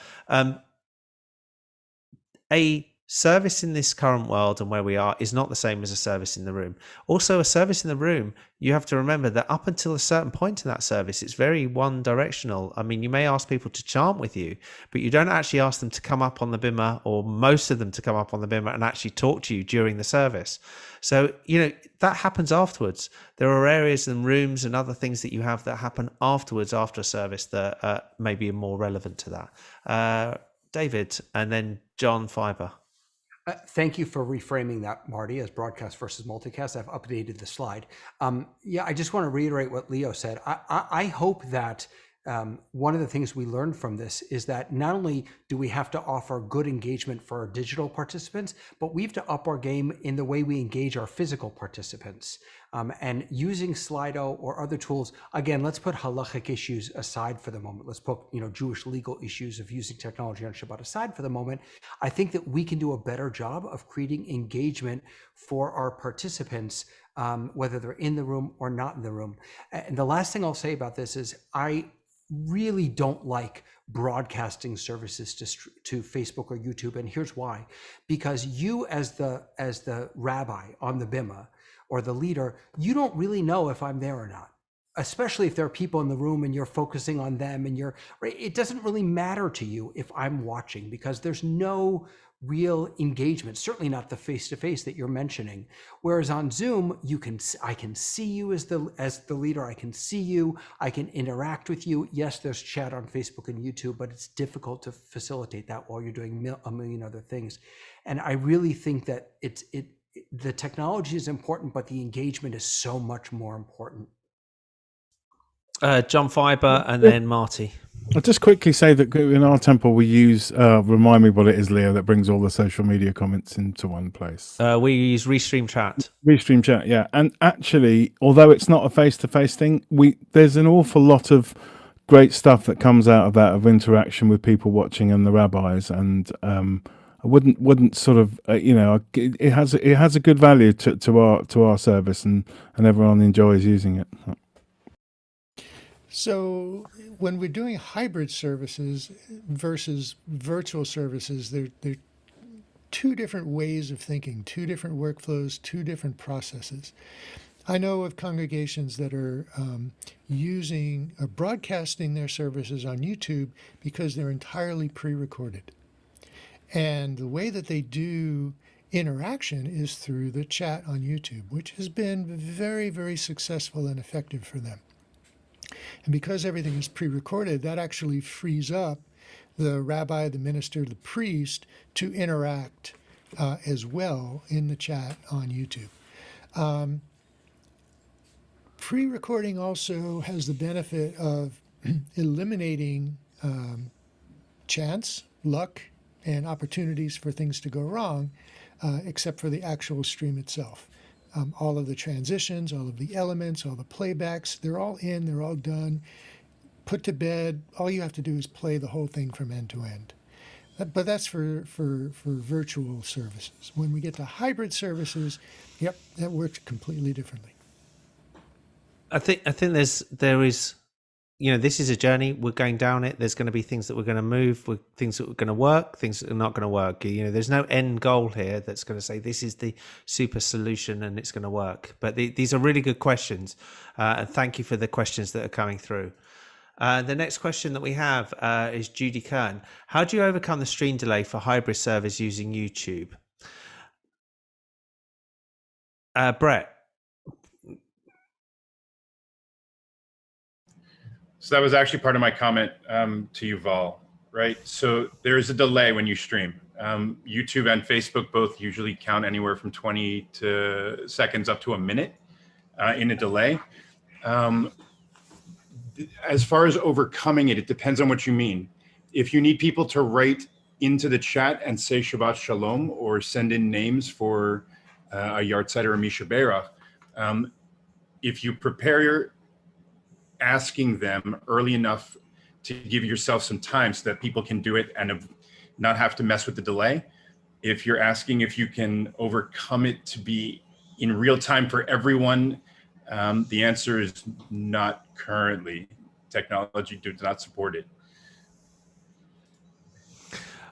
A service in this current world and where we are is not the same as a service in the room. Also, a service in the room, you have to remember that up until a certain point in that service, it's very one directional. I mean, you may ask people to chant with you, but you don't actually ask them to come up on the bimah, or most of them to come up on the bimah and actually talk to you during the service. So, that happens afterwards. There are areas and rooms and other things that you have that happen afterwards, after a service, that maybe are more relevant to that. David, and then John Fiber.
Thank you for reframing that, Marty, as broadcast versus multicast. I've updated the slide. I just want to reiterate what Leo said. I hope that one of the things we learned from this is that not only do we have to offer good engagement for our digital participants, but we have to up our game in the way we engage our physical participants. And using Slido or other tools, again, let's put halachic issues aside for the moment. Let's put Jewish legal issues of using technology on Shabbat aside for the moment. I think that we can do a better job of creating engagement for our participants, whether they're in the room or not in the room. And the last thing I'll say about this is I really don't like broadcasting services to Facebook or YouTube, and here's why. Because you, as the rabbi on the bimah or the leader, you don't really know if I'm there or not, especially if there are people in the room and you're focusing on them, and it doesn't really matter to you if I'm watching, because there's no real engagement, certainly not the face-to-face that you're mentioning. Whereas on Zoom, I can see you as the leader, I can see you, I can interact with you. Yes, there's chat on Facebook and YouTube, but it's difficult to facilitate that while you're doing a million other things. And I really think that the technology is important, but the engagement is so much more important.
John Fiber and then Marty.
I'll just quickly say that in our temple we use, remind me what it is, Leo, that brings all the social media comments into one place.
We use Restream Chat.
Restream Chat, yeah. And actually, although it's not a face-to-face thing, there's an awful lot of great stuff that comes out of that, of interaction with people watching and the rabbis. And I wouldn't sort of, it has a good value to our service, and everyone enjoys using it.
So when we're doing hybrid services versus virtual services, they're two different ways of thinking, two different workflows, two different processes. I know of congregations that are broadcasting their services on YouTube because they're entirely pre-recorded. And the way that they do interaction is through the chat on YouTube, which has been very, very successful and effective for them. And because everything is pre-recorded, that actually frees up the rabbi, the minister, the priest to interact as well in the chat on YouTube. Pre-recording also has the benefit of eliminating chance, luck, and opportunities for things to go wrong, except for the actual stream itself. All of the transitions, all of the elements, all the playbacks, they're all in, they're all done, put to bed. All you have to do is play the whole thing from end to end. But that's for virtual services. When we get to hybrid services, yep, that works completely differently.
I think there is, this is a journey. We're going down it. There's going to be things that we're going to move, things that are going to work, things that are not going to work. There's no end goal here that's going to say this is the super solution and it's going to work. But these are really good questions, and thank you for the questions that are coming through. The next question that we have is Judy Kern. How do you overcome the stream delay for hybrid servers using YouTube? Brett.
So that was actually part of my comment to Yuval, right? So there is a delay when you stream. YouTube and Facebook both usually count anywhere from 20 seconds up to a minute in a delay. As far as overcoming it, it depends on what you mean. If you need people to write into the chat and say Shabbat Shalom or send in names for a Yartzeit or a Misha Berach, if you prepare asking them early enough to give yourself some time so that people can do it and not have to mess with the delay. If you're asking if you can overcome it to be in real time for everyone, the answer is not currently. Technology does not support it.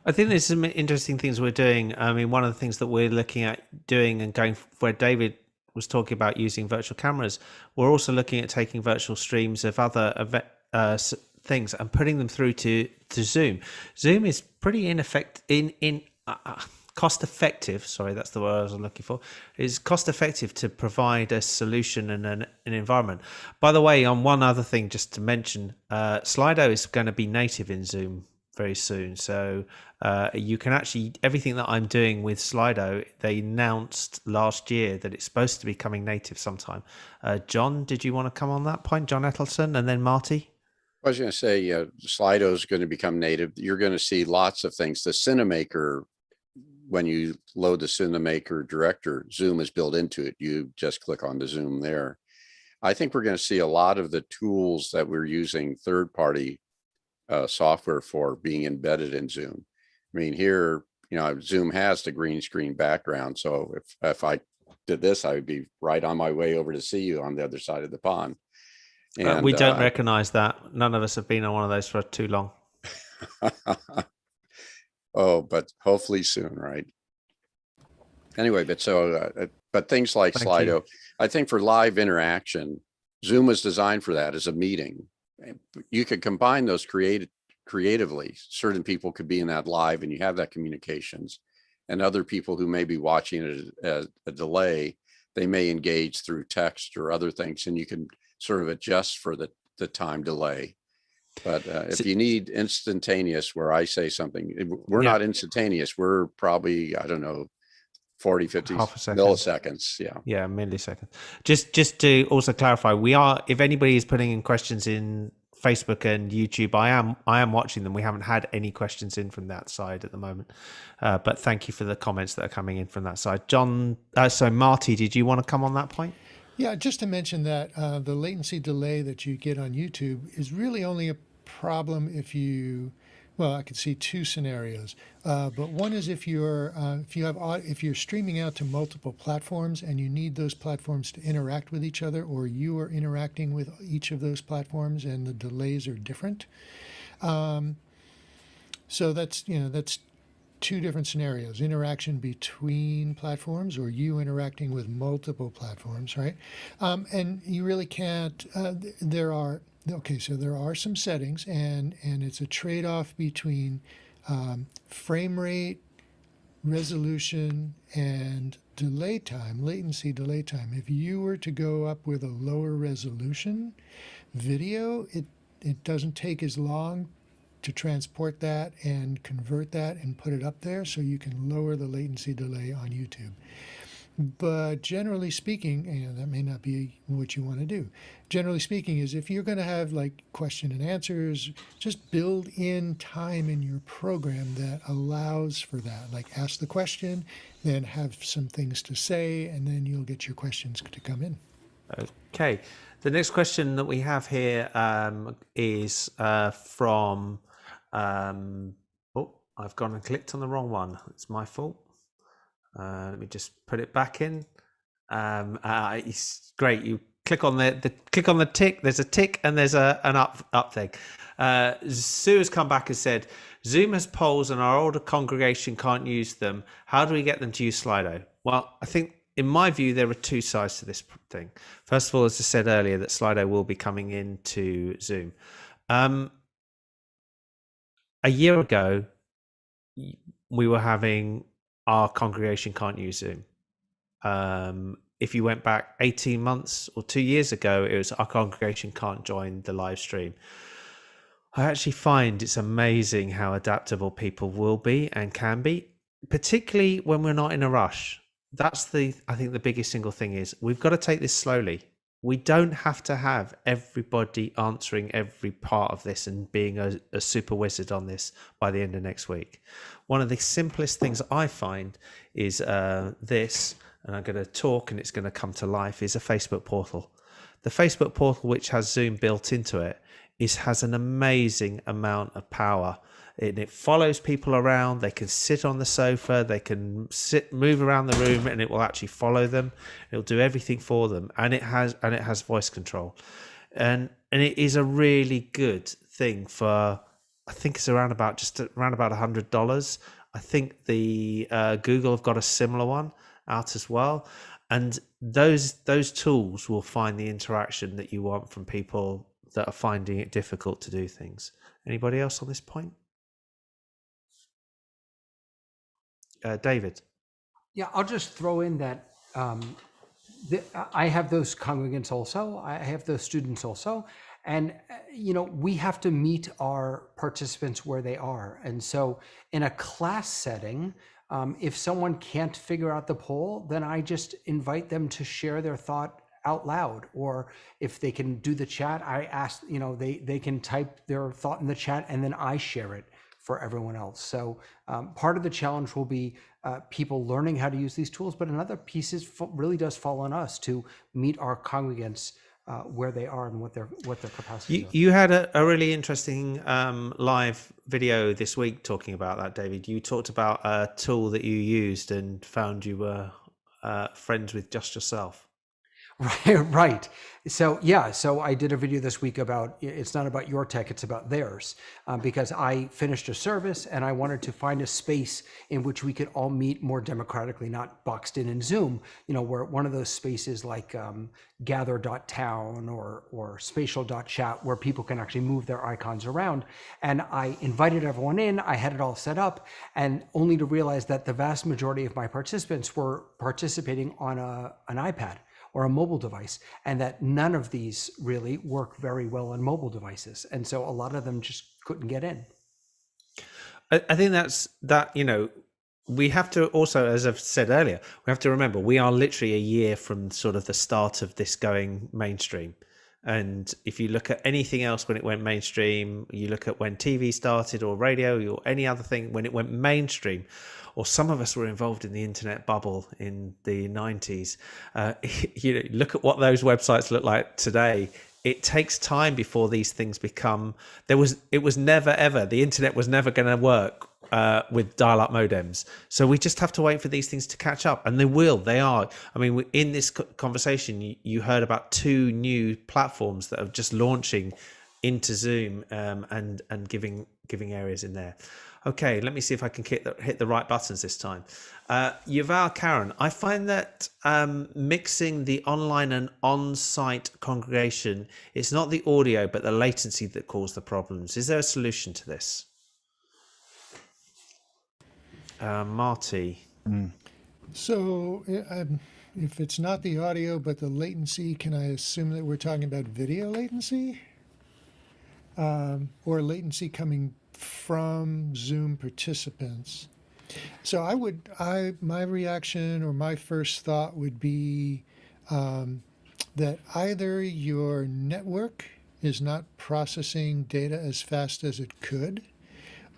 I think there's some interesting things we're doing. I mean, one of the things that we're looking at doing and going where David was talking about using virtual cameras, we're also looking at taking virtual streams of other things and putting them through to Zoom. Zoom is pretty cost effective. Sorry, that's the word I was looking for. Is cost effective to provide a solution and an environment. By the way, on one other thing, just to mention, Slido is going to be native in Zoom very soon. So you can actually, everything that I'm doing with Slido, they announced last year that it's supposed to be coming native sometime. John, did you want to come on that point? John Etelson and then Marty?
I was going to say, Slido is going to become native. You're going to see lots of things. The Cinemaker, when you load the Cinemaker director, Zoom is built into it. You just click on the Zoom there. I think we're going to see a lot of the tools that we're using third-party software for being embedded in Zoom. I mean, here, Zoom has the green screen background. So if I did this, I would be right on my way over to see you on the other side of the pond. And
we don't recognize that. None of us have been on one of those for too long.
Oh, but hopefully soon, right? Anyway, but things like Slido, I think for live interaction, Zoom was designed for that as a meeting. You could combine those creatively. Certain people could be in that live and you have that communications, and other people who may be watching it at a delay, they may engage through text or other things, and you can sort of adjust for the time delay. But if you need instantaneous, where I say something, we're not instantaneous. We're probably, I don't know, 40, 50 milliseconds. Yeah,
milliseconds. Just to also clarify, we are, if anybody is putting in questions in Facebook and YouTube, I am watching them. We haven't had any questions in from that side at the moment, but thank you for the comments that are coming in from that side. John, so Marty, did you want to come on that point?
Yeah, just to mention that the latency delay that you get on YouTube is really only a problem if I could see two scenarios, but one is if you're streaming out to multiple platforms and you need those platforms to interact with each other, or you are interacting with each of those platforms and the delays are different. So that's two different scenarios: interaction between platforms, or you interacting with multiple platforms, right? And you really can't. There are some settings, and it's a trade-off between frame rate, resolution, and delay time, latency delay time. If you were to go up with a lower resolution video, it doesn't take as long to transport that and convert that and put it up there, so you can lower the latency delay on YouTube. But generally speaking, that may not be what you want to do. Generally speaking, is if you're going to have like question and answers, just build in time in your program that allows for that. Like ask the question, then have some things to say, and then you'll get your questions to come in.
Okay. The next question that we have here is from... I've gone and clicked on the wrong one. It's my fault. Let me just put it back in. It's great. You click on the tick. There's a tick and there's an up thing. Sue has come back and said, Zoom has polls and our older congregation can't use them. How do we get them to use Slido? Well, I think in my view, there are two sides to this thing. First of all, as I said earlier, that Slido will be coming into Zoom. A year ago, we were having our congregation can't use Zoom. If you went back 18 months or 2 years ago, it was our congregation can't join the live stream. I actually find it's amazing how adaptable people will be and can be, particularly when we're not in a rush. That's I think the biggest single thing is we've got to take this slowly. We don't have to have everybody answering every part of this and being a super wizard on this by the end of next week. One of the simplest things I find is this, and I'm going to talk and it's going to come to life, is a Facebook portal. The Facebook portal, which has Zoom built into it, has an amazing amount of power. It follows people around. They can sit on the sofa, they can move around the room, and it will actually follow them. It'll do everything for them, and it has voice control, and it is a really good thing for, I think it's around about $100. I think the Google have got a similar one out as well, and those tools will find the interaction that you want from people that are finding it difficult to do things. Anybody else on this point? David?
Yeah, I'll just throw in that I have those congregants also. I have those students also. And, we have to meet our participants where they are. And so in a class setting, if someone can't figure out the poll, then I just invite them to share their thought out loud. Or if they can do the chat, I ask, they can type their thought in the chat and then I share it for everyone else. So part of the challenge will be people learning how to use these tools, but another piece really does fall on us to meet our congregants where they are and what their capacity is.
You had a really interesting live video this week talking about that, David. You talked about a tool that you used and found you were friends with just yourself.
Right. So I did a video this week about, it's not about your tech, it's about theirs, because I finished a service and I wanted to find a space in which we could all meet more democratically, not boxed in Zoom, where one of those spaces like gather.town or spatial.chat, where people can actually move their icons around. And I invited everyone in, I had it all set up, and only to realize that the vast majority of my participants were participating on an iPad or a mobile device, and that none of these really work very well on mobile devices. And so a lot of them just couldn't get in.
I think we have to also, as I've said earlier, we have to remember we are literally a year from sort of the start of this going mainstream. And if you look at anything else when it went mainstream, you look at when TV started or radio or any other thing, when it went mainstream, or some of us were involved in the internet bubble in the 90s. Look at what those websites look like today. It takes time before these things become, the internet was never going to work with dial-up modems. So we just have to wait for these things to catch up, and they are. I mean, in this conversation, you heard about 2 new platforms that are just launching into Zoom and giving areas in there. Okay, let me see if I can hit the right buttons this time. Yuval Karen, I find that mixing the online and on-site congregation, it's not the audio, but the latency that cause the problems. Is there a solution to this? Marty.
So if it's not the audio, but the latency, can I assume that we're talking about video latency? Or latency coming from Zoom participants? So my reaction or my first thought would be that either your network is not processing data as fast as it could,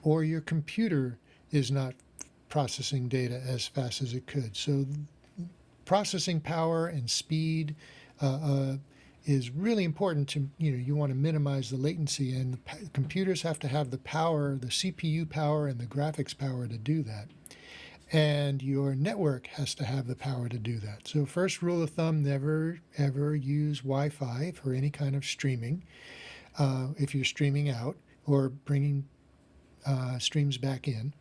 or your computer is not processing data as fast as it could. So processing power and speed is really important to, you want to minimize the latency, and the computers have to have the power, the CPU power and the graphics power to do that. And your network has to have the power to do that. So first rule of thumb, never ever use Wi-Fi for any kind of streaming. If you're streaming out or bringing streams back in,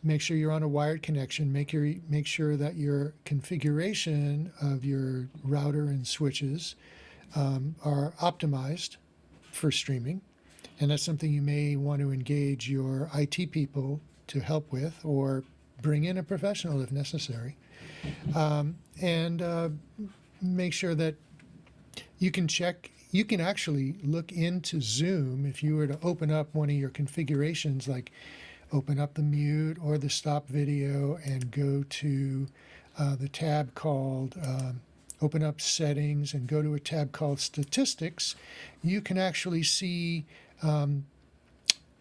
make sure you're on a wired connection. Make sure that your configuration of your router and switches are optimized for streaming, and that's something you may want to engage your IT people to help with, or bring in a professional if necessary, and make sure that you can check. You can actually look into Zoom if you were to open up one of your configurations, like open up the mute or the stop video and go to the tab called open up settings and go to a tab called statistics. You can actually see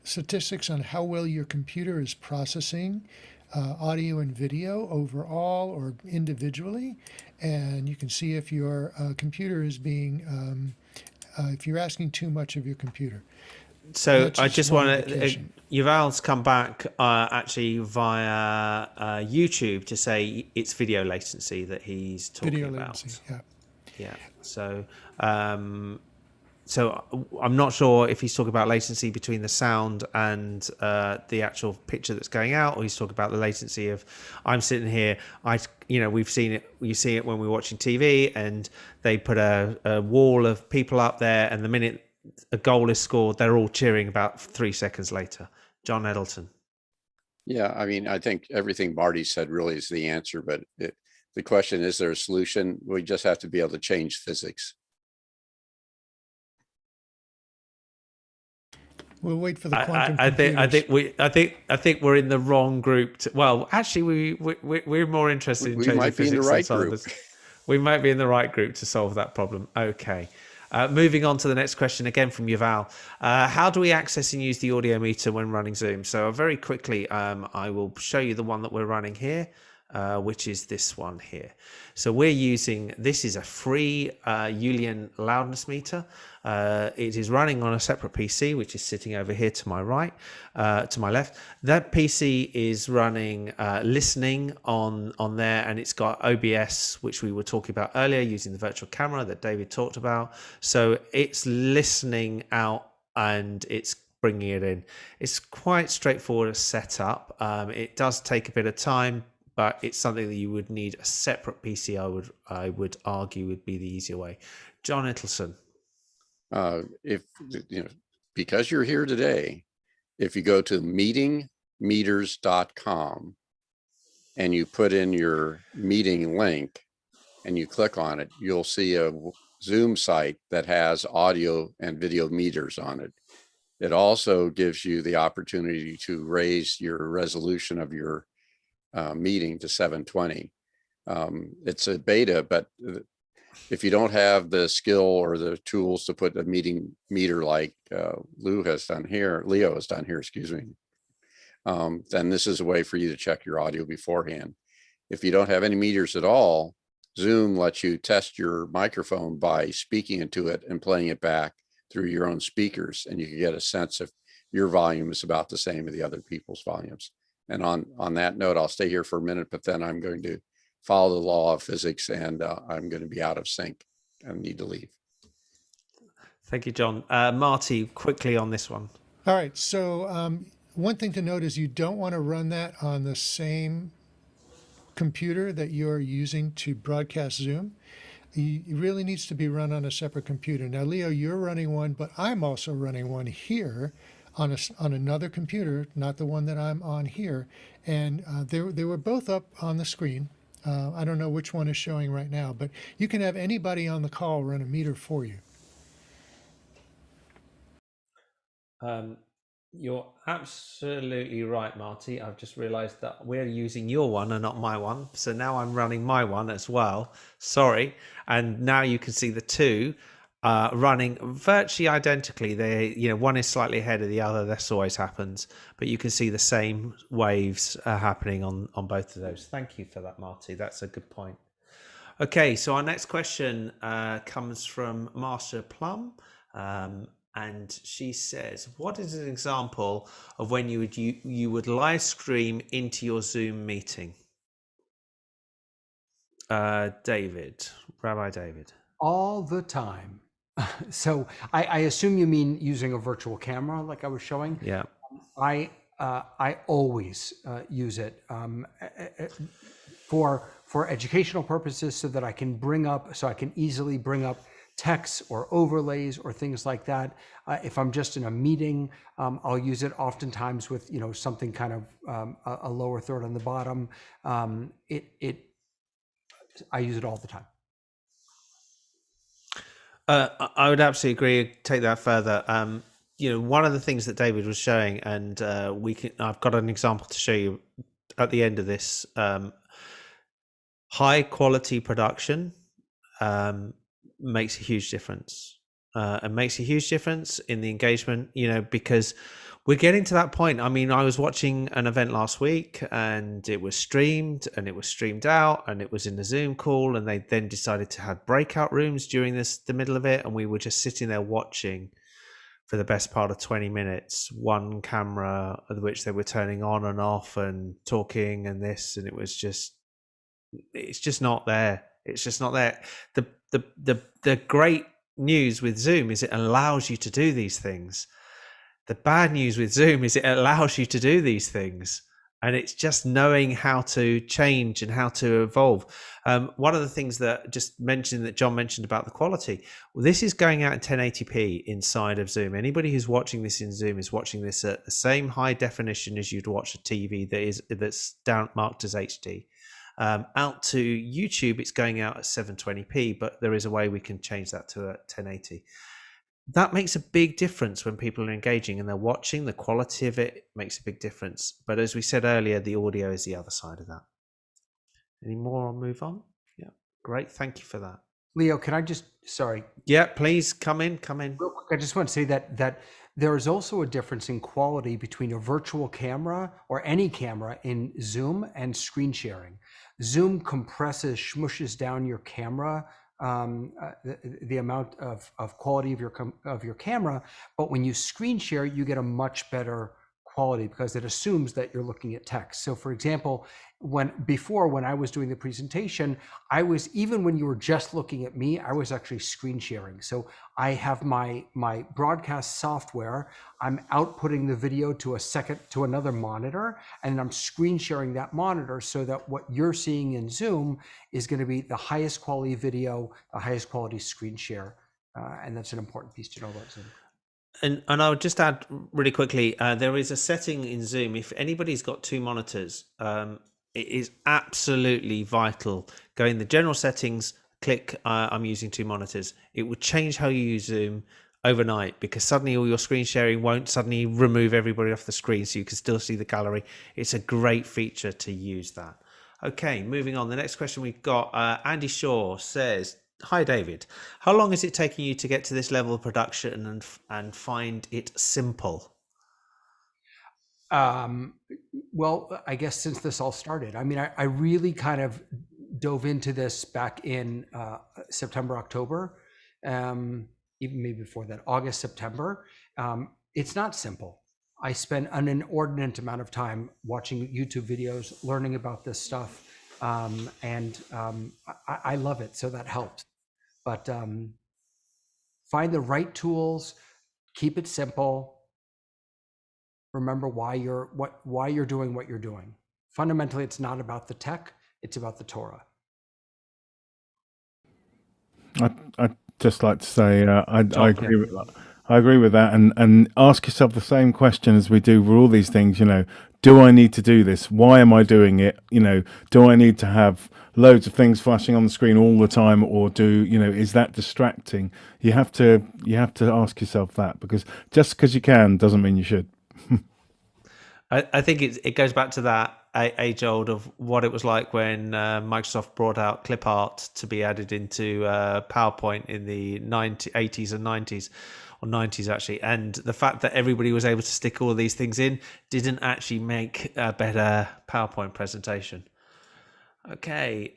statistics on how well your computer is processing audio and video overall or individually, and you can see if your computer is being if you're asking too much of your computer.
So
That's
I
just
just
one
want to,
indication.
Yuval's come back actually via YouTube to say it's video latency that he's talking
Video
about.
latency, yeah.
Yeah. So, so I'm not sure if he's talking about latency between the sound and the actual picture that's going out, or he's talking about the latency of I'm sitting here. We've seen it. You see it when we're watching TV, and they put a wall of people up there, and the minute a goal is scored, they're all cheering about 3 seconds later. John Eddleton.
Yeah, I mean, I think everything Marty said really is the answer, but the question is there a solution? We just have to be able to change physics.
We'll wait for the quantum
I
computers.
think we're in the wrong group. Well, actually, we're more interested in
We
changing
might be in
physics
the
than
right
some of
group.
us. We might be in the right group to solve that problem. Okay. Moving on to the next question, again from Yuval. How do we access and use the audio meter when running Zoom? So very quickly, I will show you the one that we're running here, which is this one here. So we're using, this is a free Julian loudness meter. It is running on a separate PC, which is sitting over here to my right, to my left. That PC is running listening on there, and it's got OBS, which we were talking about earlier, using the virtual camera that David talked about. So it's listening out and it's bringing it in. It's quite straightforward to set up. It does take a bit of time, but it's something that you would need a separate PC. I would argue would be the easier way. John Ittleson.
If because you're here today, if you go to meetingmeters.com and you put in your meeting link and you click on it, you'll see a Zoom site that has audio and video meters on it. It also gives you the opportunity to raise your resolution of your meeting to 720. It's a beta, but if you don't have the skill or the tools to put a meeting meter like Leo has done here, excuse me, then this is a way for you to check your audio beforehand. If you don't have any meters at all, Zoom lets you test your microphone by speaking into it and playing it back through your own speakers, and you can get a sense if your volume is about the same as the other people's volumes. And on that note, I'll stay here for a minute, but then I'm going to follow the law of physics, and I'm going to be out of sync and need to leave.
Thank you, John. Marty, quickly on this one.
All right. So one thing to note is you don't want to run that on the same computer that you're using to broadcast Zoom. It really needs to be run on a separate computer. Now, Leo, you're running one, but I'm also running one here on another computer, not the one that I'm on here. And they were both up on the screen. I don't know which one is showing right now, but you can have anybody on the call run a meter for you.
You're absolutely right, Marty. I've just realized that we're using your one and not my one. So now I'm running my one as well. Sorry. And now you can see the two running virtually identically. One is slightly ahead of the other. This always happens. But you can see the same waves happening on both of those. Thank you for that, Marty. That's a good point. Okay, so our next question comes from Master Plum. And she says, what is an example of when you would live stream into your Zoom meeting? David, Rabbi David.
All the time. So I assume you mean using a virtual camera like I was showing?
Yeah.
I always use it for educational purposes, so that I can easily bring up text or overlays or things like that. If I'm just in a meeting, I'll use it oftentimes with, something kind of a lower third on the bottom. I use it all the time.
I would absolutely agree. Take that further. One of the things that David was showing, and I've got an example to show you at the end of this. High quality production makes a huge difference. It makes a huge difference in the engagement, because we're getting to that point. I mean, I was watching an event last week and it was streamed out and it was in the Zoom call, and they then decided to have breakout rooms during the middle of it. And we were just sitting there watching for the best part of 20 minutes, one camera of which they were turning on and off and talking and this, and it's just not there. It's just not there. The great news with Zoom is it allows you to do these things. The bad news with Zoom is it allows you to do these things, and it's just knowing how to change and how to evolve. One of the things that John mentioned about the quality, this is going out in 1080p inside of Zoom. Anybody who's watching this in Zoom is watching this at the same high definition as you'd watch a TV that's down marked as HD. Out to YouTube, it's going out at 720p, but there is a way we can change that to a 1080. That makes a big difference when people are engaging and they're watching. The quality of it makes a big difference. But as we said earlier, the audio is the other side of that. Any more? I'll move on. Yeah, great. Thank you for that.
Leo, can I sorry.
Yeah, please come in.
Real quick, I just want to say that there is also a difference in quality between a virtual camera or any camera in Zoom and screen sharing. Zoom compresses, smushes down your camera, the amount of quality of your camera, but when you screen share, you get a much better quality because it assumes that you're looking at text. So for example, when I was doing the presentation, even when you were just looking at me, I was actually screen sharing. So I have my broadcast software, I'm outputting the video to another monitor, and I'm screen sharing that monitor so that what you're seeing in Zoom is going to be the highest quality video, the highest quality screen share. And that's an important piece to know about Zoom.
And I would just add really quickly, there is a setting in Zoom. If anybody's got two monitors, it is absolutely vital. Go in the general settings, click I'm using two monitors. It will change how you use Zoom overnight, because suddenly all your screen sharing won't suddenly remove everybody off the screen, so you can still see the gallery. It's a great feature to use that. Okay, moving on. The next question we've got, Andy Shaw says, hi, David. How long is it taking you to get to this level of production and find it simple?
Well, I guess since this all started, I mean, I really kind of dove into this back in September, October, even maybe before that, August, September. It's not simple. I spent an inordinate amount of time watching YouTube videos, learning about this stuff. I love it, so that helps. But find the right tools, keep it simple. Remember why you're doing what you're doing. Fundamentally, it's not about the tech; it's about the Torah.
I'd just like to say I agree with that, and ask yourself the same question as we do for all these things. Do I need to do this? Why am I doing it? Do I need to have loads of things flashing on the screen all the time, or is that distracting? You have to ask yourself that, because just because you can doesn't mean you should.
I think it goes back to that age old of what it was like when Microsoft brought out clip art to be added into PowerPoint in the 80s and 90s, or 90s actually, and the fact that everybody was able to stick all of these things in didn't actually make a better PowerPoint presentation. Okay,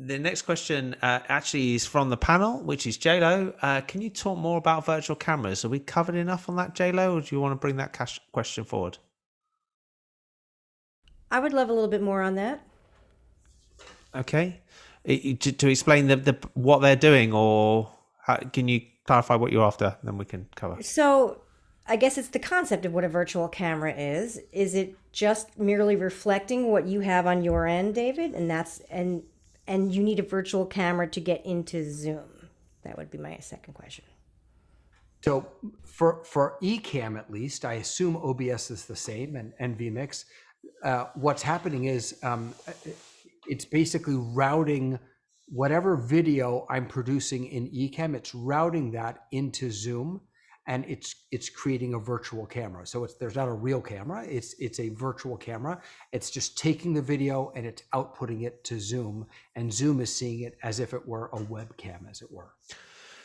the next question actually is from the panel, which is JLo. Can you talk more about virtual cameras? Are we covered enough on that, JLo, or do you want to bring that question forward?
I would love a little bit more on that.
Okay, to explain what they're doing, or can you clarify what you're after? Then we can cover.
So I guess it's the concept of what a virtual camera is. Is it just merely reflecting what you have on your end, David? And you need a virtual camera to get into Zoom. That would be my second question.
So for Ecamm, at least, I assume OBS is the same, and vMix. What's happening is it's basically routing whatever video I'm producing in Ecamm, it's routing that into Zoom, and it's creating a virtual camera. So there's not a real camera, it's a virtual camera. It's just taking the video and it's outputting it to Zoom, and Zoom is seeing it as if it were a webcam, as it were.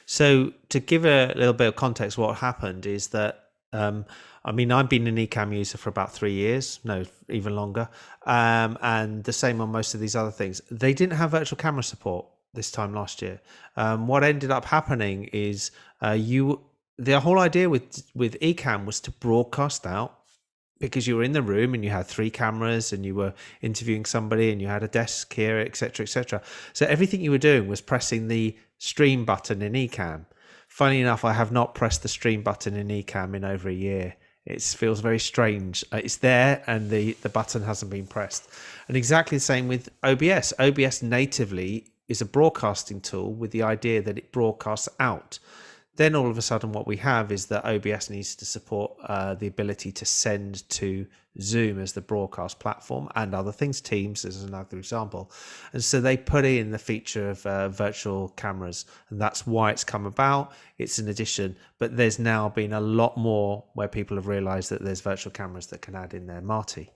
So to give a little bit of context, what happened is that, I've been an Ecamm user for about 3 years, no, even longer. And the same on most of these other things. They didn't have virtual camera support this time last year. What ended up happening is the whole idea with Ecamm was to broadcast out, because you were in the room and you had 3 cameras and you were interviewing somebody and you had a desk here, etc., etc. So everything you were doing was pressing the stream button in Ecamm. Funny enough, I have not pressed the stream button in Ecamm in over a year. It feels very strange. It's there and the button hasn't been pressed. And exactly the same with OBS. OBS natively is a broadcasting tool with the idea that it broadcasts out. Then all of a sudden what we have is that OBS needs to support the ability to send to Zoom as the broadcast platform and other things, Teams as another example. And so they put in the feature of virtual cameras, and that's why it's come about. It's an addition, but there's now been a lot more where people have realized that there's virtual cameras that can add in there. Marty.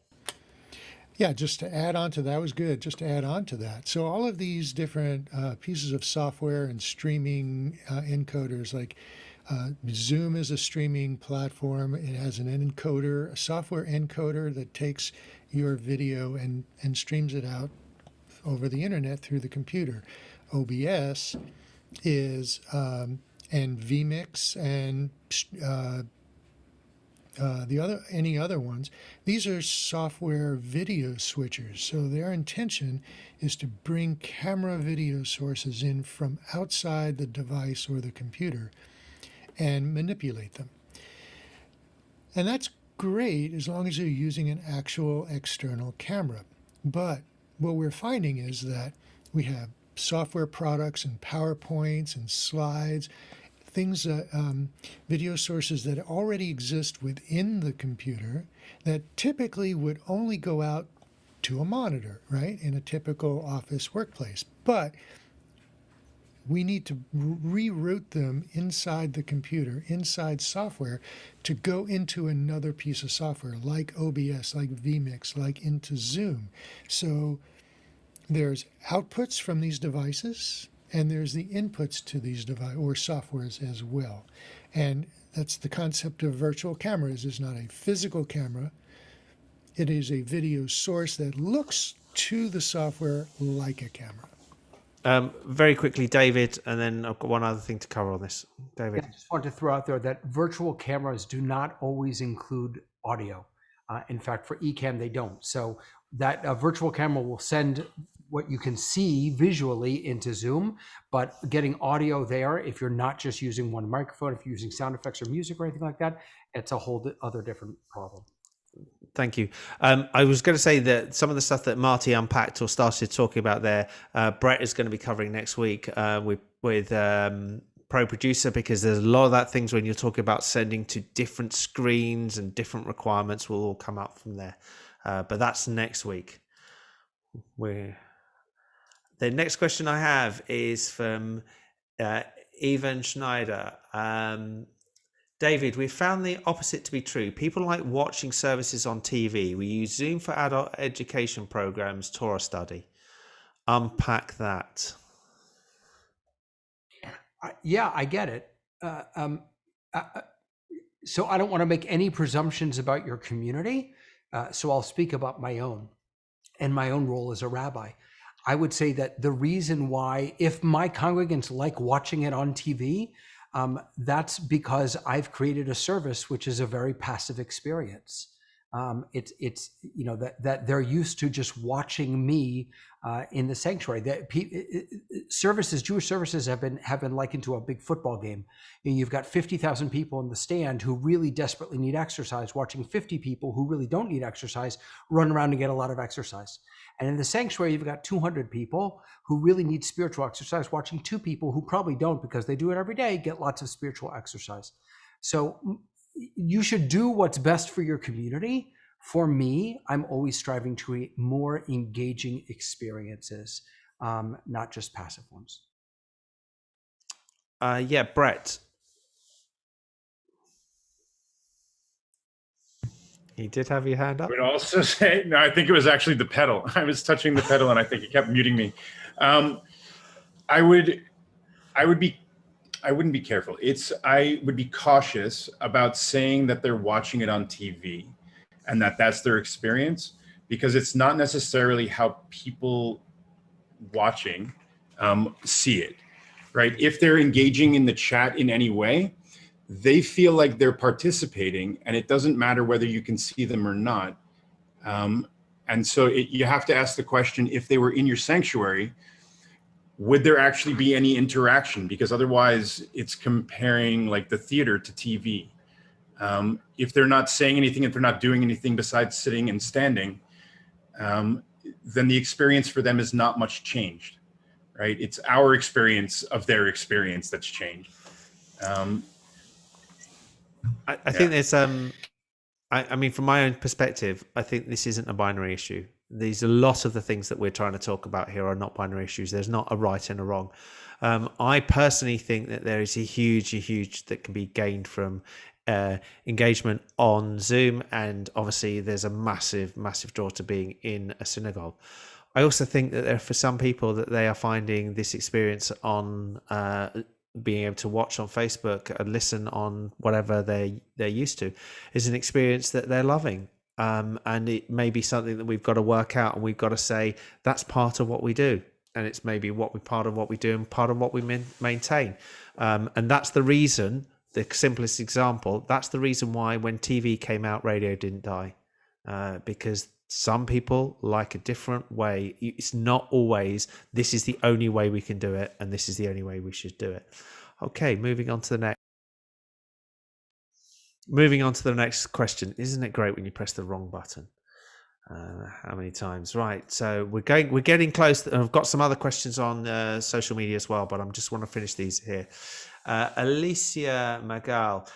Yeah, just to add on to that was good. Just to add on to that. So all of these different pieces of software and streaming encoders, like Zoom is a streaming platform. It has an encoder, a software encoder that takes your video and streams it out over the internet through the computer. OBS is, and vMix and any other ones, these are software video switchers. So their intention is to bring camera video sources in from outside the device or the computer and manipulate them. And that's great as long as you're using an actual external camera. But what we're finding is that we have software products and PowerPoints and slides, things, video sources that already exist within the computer that typically would only go out to a monitor, right, in a typical office workplace. But we need to reroute them inside the computer, inside software, to go into another piece of software like OBS, like vMix, like into Zoom. So there's outputs from these devices, and there's the inputs to these devices or softwares as well. And that's the concept of virtual cameras. It's not a physical camera. It is a video source that looks to the software like a camera.
Very quickly, David, and then I've got one other thing to cover on this. David.
I just want to throw out there that virtual cameras do not always include audio. In fact, for Ecamm, they don't. So that virtual camera will send what you can see visually into Zoom, but getting audio there, if you're not just using one microphone, if you're using sound effects or music or anything like that, it's a whole other different problem.
Thank you. I was going to say that some of the stuff that Marty unpacked or started talking about there, Brett is going to be covering next week with Pro Producer, because there's a lot of that things when you're talking about sending to different screens and different requirements will all come up from there. But that's next week. The next question I have is from Evan Schneider. David, we've found the opposite to be true. People like watching services on TV. We use Zoom for adult education programs, Torah study. Unpack that.
Yeah, I get it. So I don't want to make any presumptions about your community. So I'll speak about my own and my own role as a rabbi. I would say that the reason why, if my congregants like watching it on TV, that's because I've created a service which is a very passive experience. It's that they're used to just watching me in the sanctuary. That Jewish services have been likened to a big football game. You've got 50,000 people in the stand who really desperately need exercise, watching 50 people who really don't need exercise run around and get a lot of exercise. And in the sanctuary, you've got 200 people who really need spiritual exercise, watching 2 people who probably don't, because they do it every day, get lots of spiritual exercise. So you should do what's best for your community. For me, I'm always striving to create more engaging experiences, not just passive ones.
Yeah, Brett. You did have your hand up.
I would also say, no, I think it was actually the pedal. I was touching the pedal and I think it kept muting me. I wouldn't be careful. I would be cautious about saying that they're watching it on TV and that's their experience, because it's not necessarily how people watching see it, right? If they're engaging in the chat in any way, they feel like they're participating, and it doesn't matter whether you can see them or not. And so you have to ask the question, if they were in your sanctuary, would there actually be any interaction? Because otherwise it's comparing like the theater to TV. If they're not saying anything, if they're not doing anything besides sitting and standing, then the experience for them is not much changed, right? It's our experience of their experience that's changed.
I think there's I mean, from my own perspective, I think this isn't a binary issue. These a lot of the things that we're trying to talk about here are not binary issues. There's not a right and a wrong. I personally think that there is a huge that can be gained from engagement on Zoom, and obviously there's a massive draw to being in a synagogue. I also think that there, for some people, that they are finding this experience on being able to watch on Facebook and listen on whatever they're used to is an experience that they're loving. And it may be something that we've got to work out, and we've got to say that's part of what we do, and it's maybe part of what we do and part of what we maintain. And that's the reason, the simplest example, that's the reason why when TV came out, radio didn't die, because some people like a different way. It's not always this is the only way we can do it and this is the only way we should do it. Okay, moving on to the next question. Isn't it great when you press the wrong button? How many times? Right, so we're getting close. I've got some other questions on social media as well, but I just want to finish these here. Alicia Magal,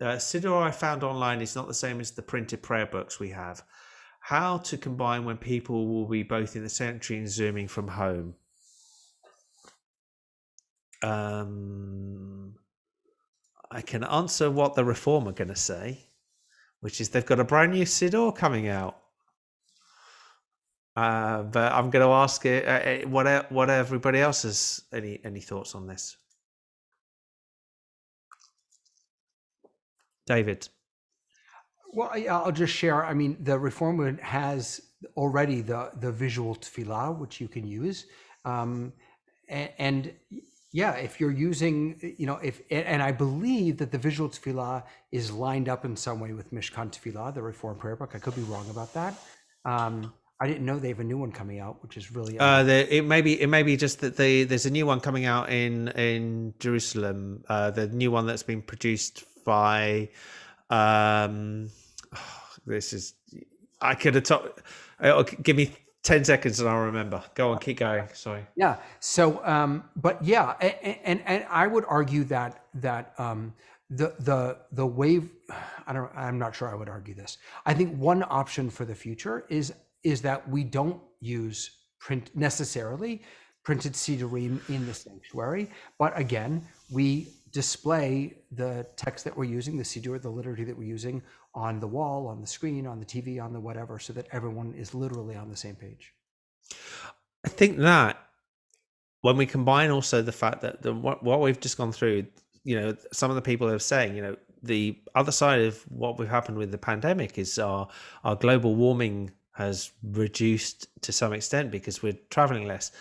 Siddur I found online is not the same as the printed prayer books we have. How to combine when people will be both in the sanctuary and Zooming from home? I can answer what the Reform are going to say, which is they've got a brand new Siddur coming out. But I'm going to ask what everybody else has any thoughts on this. David.
Well, I'll just share. I mean, the Reform movement has already the visual tefillah, which you can use, and yeah, if you're using, and I believe that the visual tefillah is lined up in some way with Mishkan Tefillah, the Reform prayer book. I could be wrong about that. I didn't know they have a new one coming out, which is really.
It may be just that there's a new one coming out in Jerusalem. The new one that's been produced by. This is. I could have talked. Give me 10 seconds and I'll remember. Go on, keep going. Sorry.
Yeah. So, but yeah, and I would argue that the wave. I'm not sure I would argue this. I think one option for the future is that we don't use necessarily printed Siddurim in the sanctuary, but again, we display the text that we're using, the Siddur, the liturgy that we're using on the wall, on the screen, on the TV, on the whatever, so that everyone is literally on the same page.
I think that when we combine also the fact that what we've just gone through, some of the people are saying, the other side of what we've happened with the pandemic is our global warming has reduced to some extent because we're traveling less.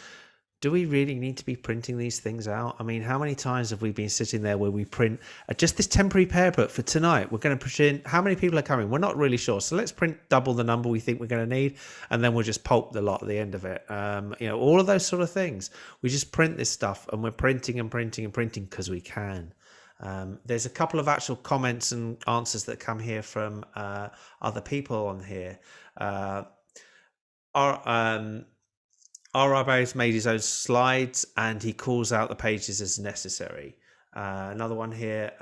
do we really need to be printing these things out? I mean, how many times have we been sitting there where we print just this temporary prayer book for tonight? We're going to print, how many people are coming? We're not really sure. So let's print double the number we think we're going to need, and then we'll just pulp the lot at the end of it. All of those sort of things. We just print this stuff, and we're printing and printing and printing because we can. There's a couple of actual comments and answers that come here from other people on here. Our rabbi's made his own slides, and he calls out the pages as necessary. Another one here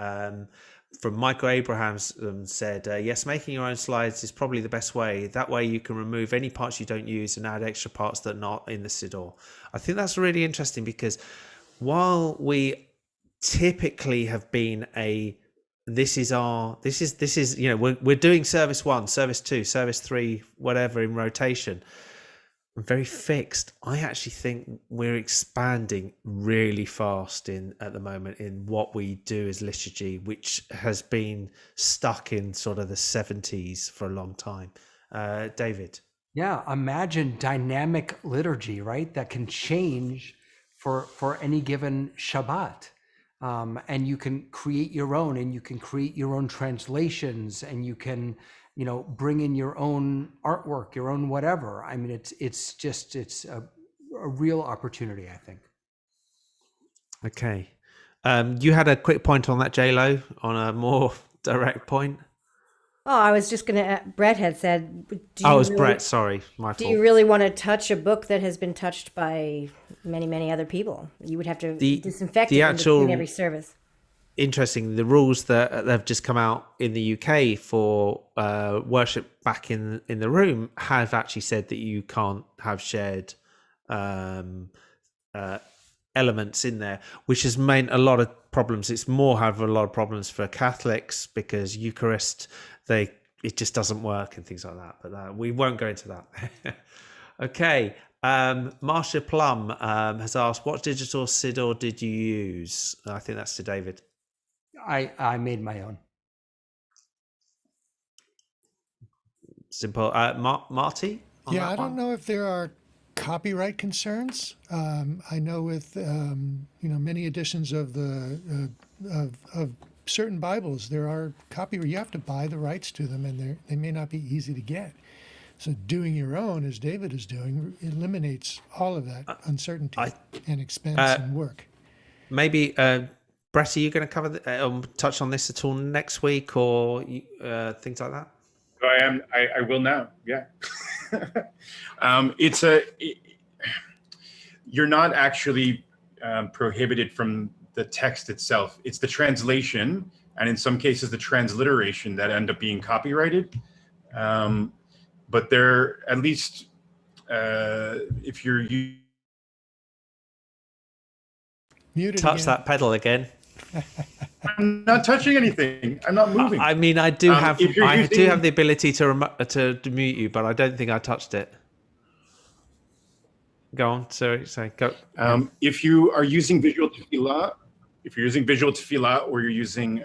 from Michael Abrahams said, yes, making your own slides is probably the best way. That way you can remove any parts you don't use and add extra parts that are not in the Siddur. I think that's really interesting, because while we typically have been we're doing service 1, service 2, service 3, whatever in rotation, very fixed. I actually think we're expanding really fast at the moment in what we do as liturgy, which has been stuck in sort of the 70s for a long time. David.
Yeah, imagine dynamic liturgy, right? That can change for any given Shabbat. And you can create your own, and you can create your own translations, and you can, bring in your own artwork, your own whatever. I mean, it's a real opportunity, I think.
Okay. You had a quick point on that, J-Lo, on a more direct point.
Oh, I was just going to, Brett had said,
Brett, sorry, my fault.
Do you really want to touch a book that has been touched by many, many other people? You would have to disinfect it in between every service.
Interesting, the rules that have just come out in the UK for worship back in the room have actually said that you can't have shared elements in there, which has made a lot of problems. It's more have a lot of problems for Catholics, because Eucharist, it just doesn't work and things like that. But we won't go into that. Okay. Marcia Plum has asked, what digital Siddur did you use? I think that's to David.
I made my own.
Simple. Marty?
Yeah, I don't know if there are copyright concerns. I know with many editions of of certain Bibles, there are copyright. You have to buy the rights to them, and they may not be easy to get. So doing your own, as David is doing, eliminates all of that uncertainty and expense and work.
Maybe, Brett, are you going to cover touch on this at all next week, or things like that?
I am. I will now. Yeah. You're not actually prohibited from the text itself. It's the translation, and in some cases the transliteration, that end up being copyrighted. But they're, at least if you're
Muted
touch
again.
that pedal again.
I'm not touching anything. I'm not moving.
I mean, I do have
do have
the ability to mute you, but I don't think I touched it. Go on. Sorry. Go.
If you are using visual tefillah, or you're using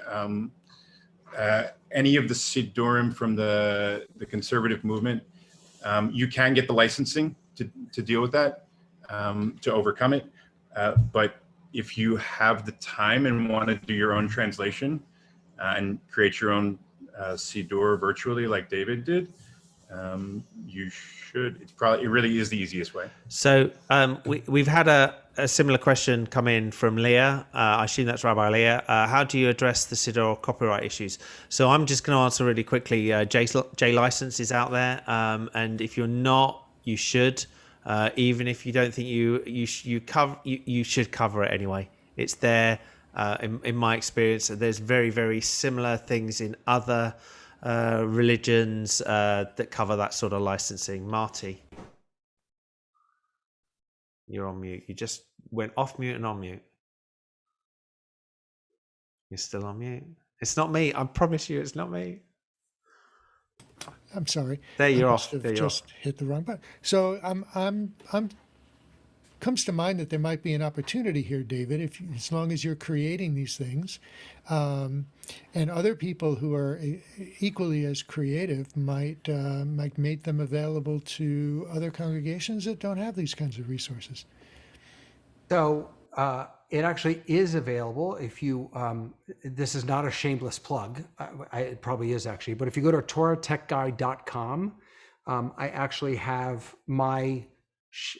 any of the Siddurim from the conservative movement, you can get the licensing to deal with that, to overcome it. But if you have the time and want to do your own translation and create your own Siddur virtually, like David did, you should. It really is the easiest way.
So we've had a similar question come in from Leah. I assume that's Rabbi Leah. How do you address the Siddur copyright issues? So I'm just going to answer really quickly. J license is out there, and if you're not, you should. Even if you don't think you should cover it anyway. It's there. In my experience, there's very, very similar things in other religions that cover that sort of licensing. Marty, you're on mute. You just went off mute and on mute. You're still on mute. It's not me. I promise you, it's not me.
I'm sorry.
There you're
I
off.
must
There
have
you're
just hit the wrong button. So I'm comes to mind that there might be an opportunity here, David, as long as you're creating these things, and other people who are equally as creative might make them available to other congregations that don't have these kinds of resources.
So it actually is available if you, this is not a shameless plug, it probably is actually, but if you go to TorahTechGuy.com, I actually have my,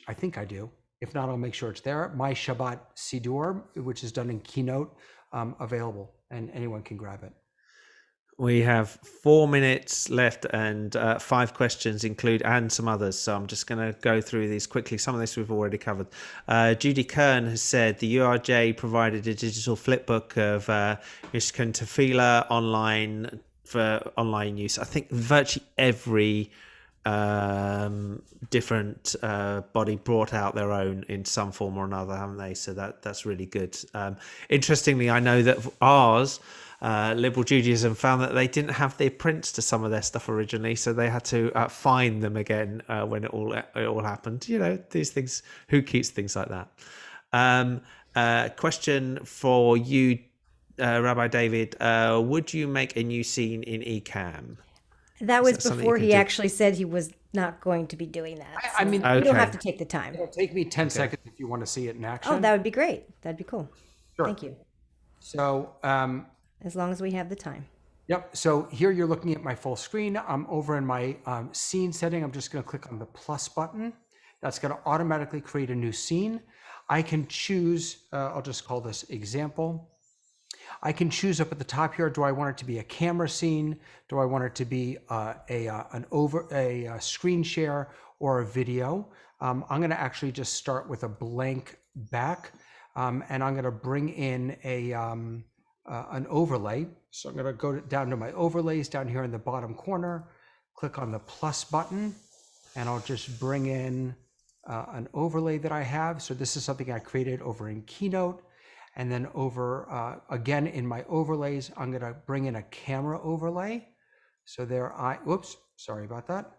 I think I do. If not, I'll make sure it's there. My Shabbat Siddur, which is done in Keynote, available, and anyone can grab it.
We have 4 minutes left and 5 questions and some others. So I'm just going to go through these quickly. Some of this we've already covered. Judy Kern has said the URJ provided a digital flipbook of Mishkan Tefillah online for online use. I think virtually every different body brought out their own in some form or another, haven't they? So that's really good. Interestingly, I know that ours, Liberal Judaism, found that they didn't have their prints to some of their stuff originally, so they had to find them again when it all happened. You know, these things. Who keeps things like that? Question for you, Rabbi David: would you make a new scene in Ecamm?
That was
something you
before
can
he
do?
actually said he was not going to be doing that.
I mean,
you don't
Okay.
have to take the time.
it'll take me 10 seconds if you want to see it in action.
Oh, that would be great. That'd be cool.
Sure.
Thank you.
So,
As long as we have the time.
yep. So here you're looking at my full screen. I'm over in my scene setting. I'm just going to click on the plus button. That's going to automatically create a new scene. I can choose, I'll just call this example. I can choose up at the top here, do I want it to be a camera scene? Do I want it to be a screen share or a video? I'm going to actually just start with a blank back, and I'm going to bring in an overlay. So I'm going to go down to my overlays down here in the bottom corner, click on the plus button, and I'll just bring in an overlay that I have. So this is something I created over in Keynote. And then over, again, in my overlays, I'm going to bring in a camera overlay. So there whoops, sorry about that.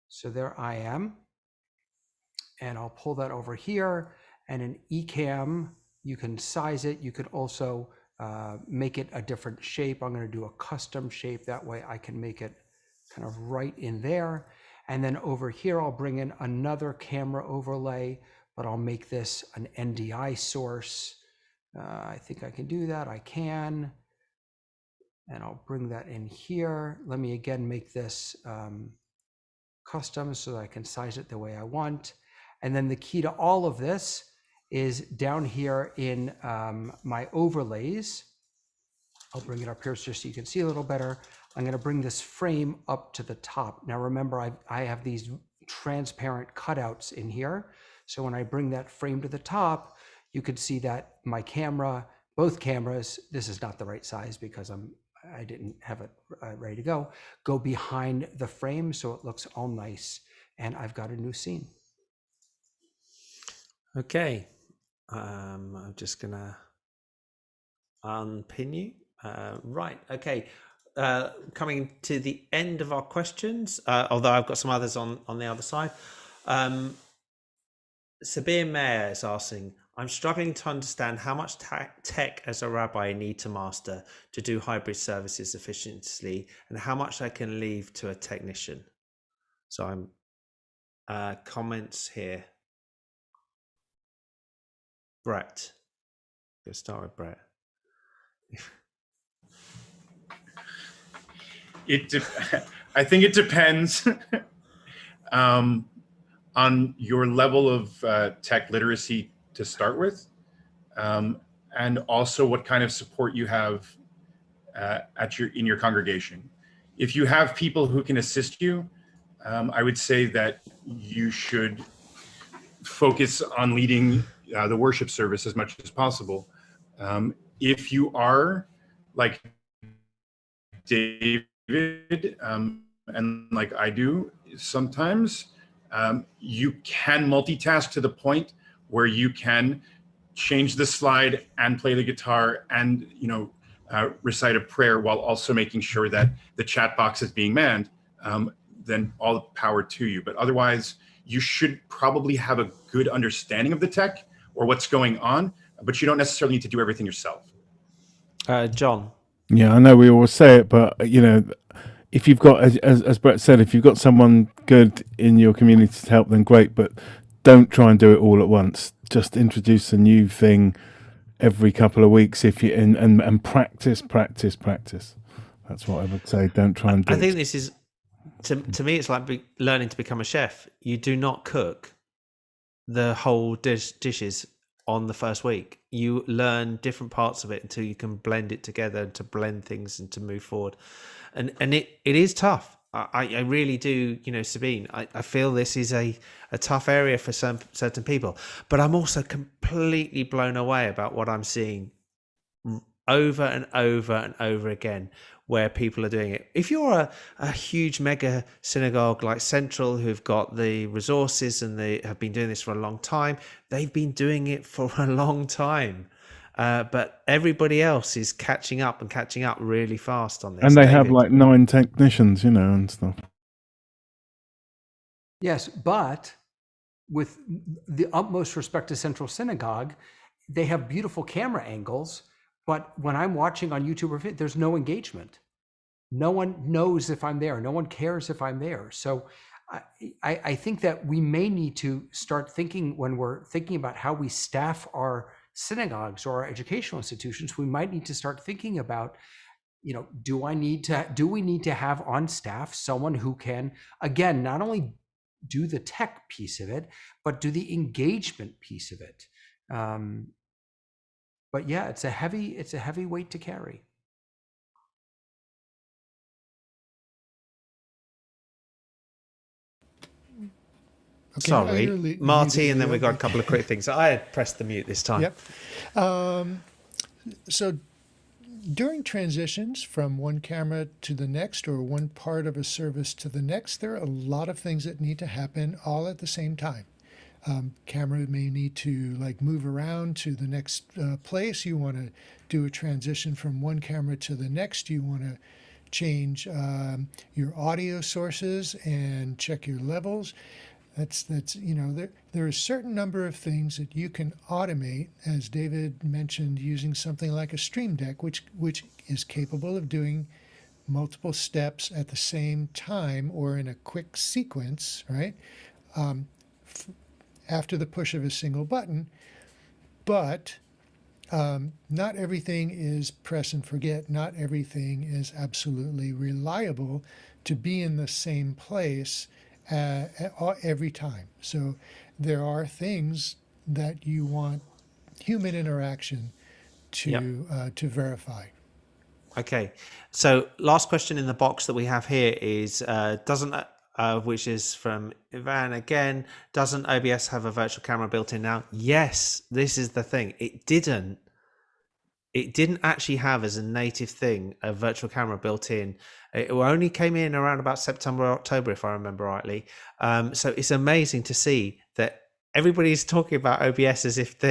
So there I am. And I'll pull that over here. And in Ecamm, you can size it. You could also make it a different shape. I'm going to do a custom shape. That way I can make it kind of right in there. And then over here, I'll bring in another camera overlay, but I'll make this an NDI source. I think I can do that. I can. And I'll bring that in here. Let me again make this custom so that I can size it the way I want. And then the key to all of this is down here in my overlays. I'll bring it up here just so you can see a little better. I'm going to bring this frame up to the top. Now remember, I have these transparent cutouts in here. So when I bring that frame to the top, you could see that my camera, both cameras, this is not the right size because I didn't have it ready to go behind the frame so it looks all nice. And I've got a new scene.
Okay. I'm just going to unpin you. Right. Okay. Coming to the end of our questions, although I've got some others on the other side. Sabir Mayer is asking, I'm struggling to understand how much tech as a rabbi I need to master to do hybrid services efficiently and how much I can leave to a technician. So I'm comments here. Brett. Let's start with Brett.
I think it depends on your level of tech literacy to start with, and also what kind of support you have in your congregation. If you have people who can assist you, I would say that you should focus on leading the worship service as much as possible. If you are like David, and like I do sometimes, you can multitask to the point where you can change the slide and play the guitar and recite a prayer while also making sure that the chat box is being manned. Then all the power to you. But otherwise, you should probably have a good understanding of the tech or what's going on, but you don't necessarily need to do everything yourself.
John.
Yeah, I know we always say it, but if you've got, as Brett said, if you've got someone good in your community to help, then great. But don't try and do it all at once. Just introduce a new thing every couple of weeks if you and practice. That's what I would say. Don't try and do
I think
it.
this is, to me, it's like learning to become a chef. You do not cook the whole dishes on the first week. You learn different parts of it until you can blend it together, to blend things and to move forward. And it is tough. I really do, Sabine, I feel this is a tough area for certain people, but I'm also completely blown away about what I'm seeing over and over and over again, where people are doing it. If you're a huge mega synagogue like Central, who've got the resources and they have been doing this for a long time, they've been doing it for a long time. But everybody else is catching up really fast on this.
And they
David?
have like 9 technicians, and stuff.
Yes, but with the utmost respect to Central Synagogue, they have beautiful camera angles, but when I'm watching on YouTube or video, there's no engagement. No one knows if I'm there. No one cares if I'm there. So I think that we may need to start thinking, when we're thinking about how we staff our synagogues or our educational institutions, we might need to start thinking about, do we need to have on staff someone who can, again, not only do the tech piece of it, but do the engagement piece of it. But yeah, it's a heavy weight to carry.
Okay,
Sorry, Marty, and then we got a couple of quick things. I had pressed the mute this time.
Yep. So during transitions from one camera to the next, or one part of a service to the next, there are a lot of things that need to happen all at the same time. Camera may need to move around to the next place. You want to do a transition from one camera to the next. You want to change your audio sources and check your levels. There are a certain number of things that you can automate, as David mentioned, using something like a Stream Deck, which is capable of doing multiple steps at the same time or in a quick sequence, right? After the push of a single button. But not everything is press and forget. Not everything is absolutely reliable to be in the same place every time. So there are things that you want human interaction to verify.
Okay, so last question in the box that we have here is which is from Ivan again. Doesn't OBS have a virtual camera built in now? Yes, this is the thing. It didn't actually have as a native thing a virtual camera built in. It only came in around about September or October, if I remember rightly. So it's amazing to see that everybody's talking about OBS as if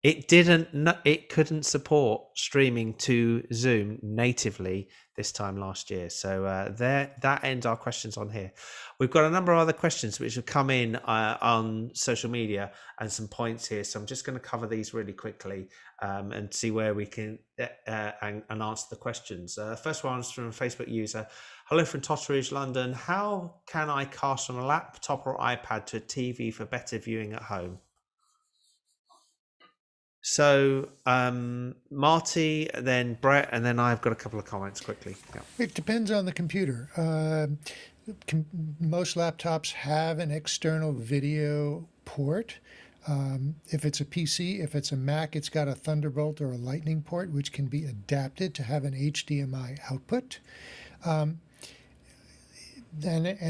it couldn't support streaming to Zoom natively this time last year. So that ends our questions on here. We've got a number of other questions which have come in on social media and some points here. So I'm just going to cover these really quickly and see where we can and answer the questions. First one is from a Facebook user. Hello from Totteridge, London. How can I cast from a laptop or iPad to a TV for better viewing at home? So Marty, then Brett, and then I've got a couple of comments quickly. Yeah.
It depends on the computer. Most laptops have an external video port. If it's a PC, if it's a Mac, it's got a Thunderbolt or a Lightning port, which can be adapted to have an HDMI output. And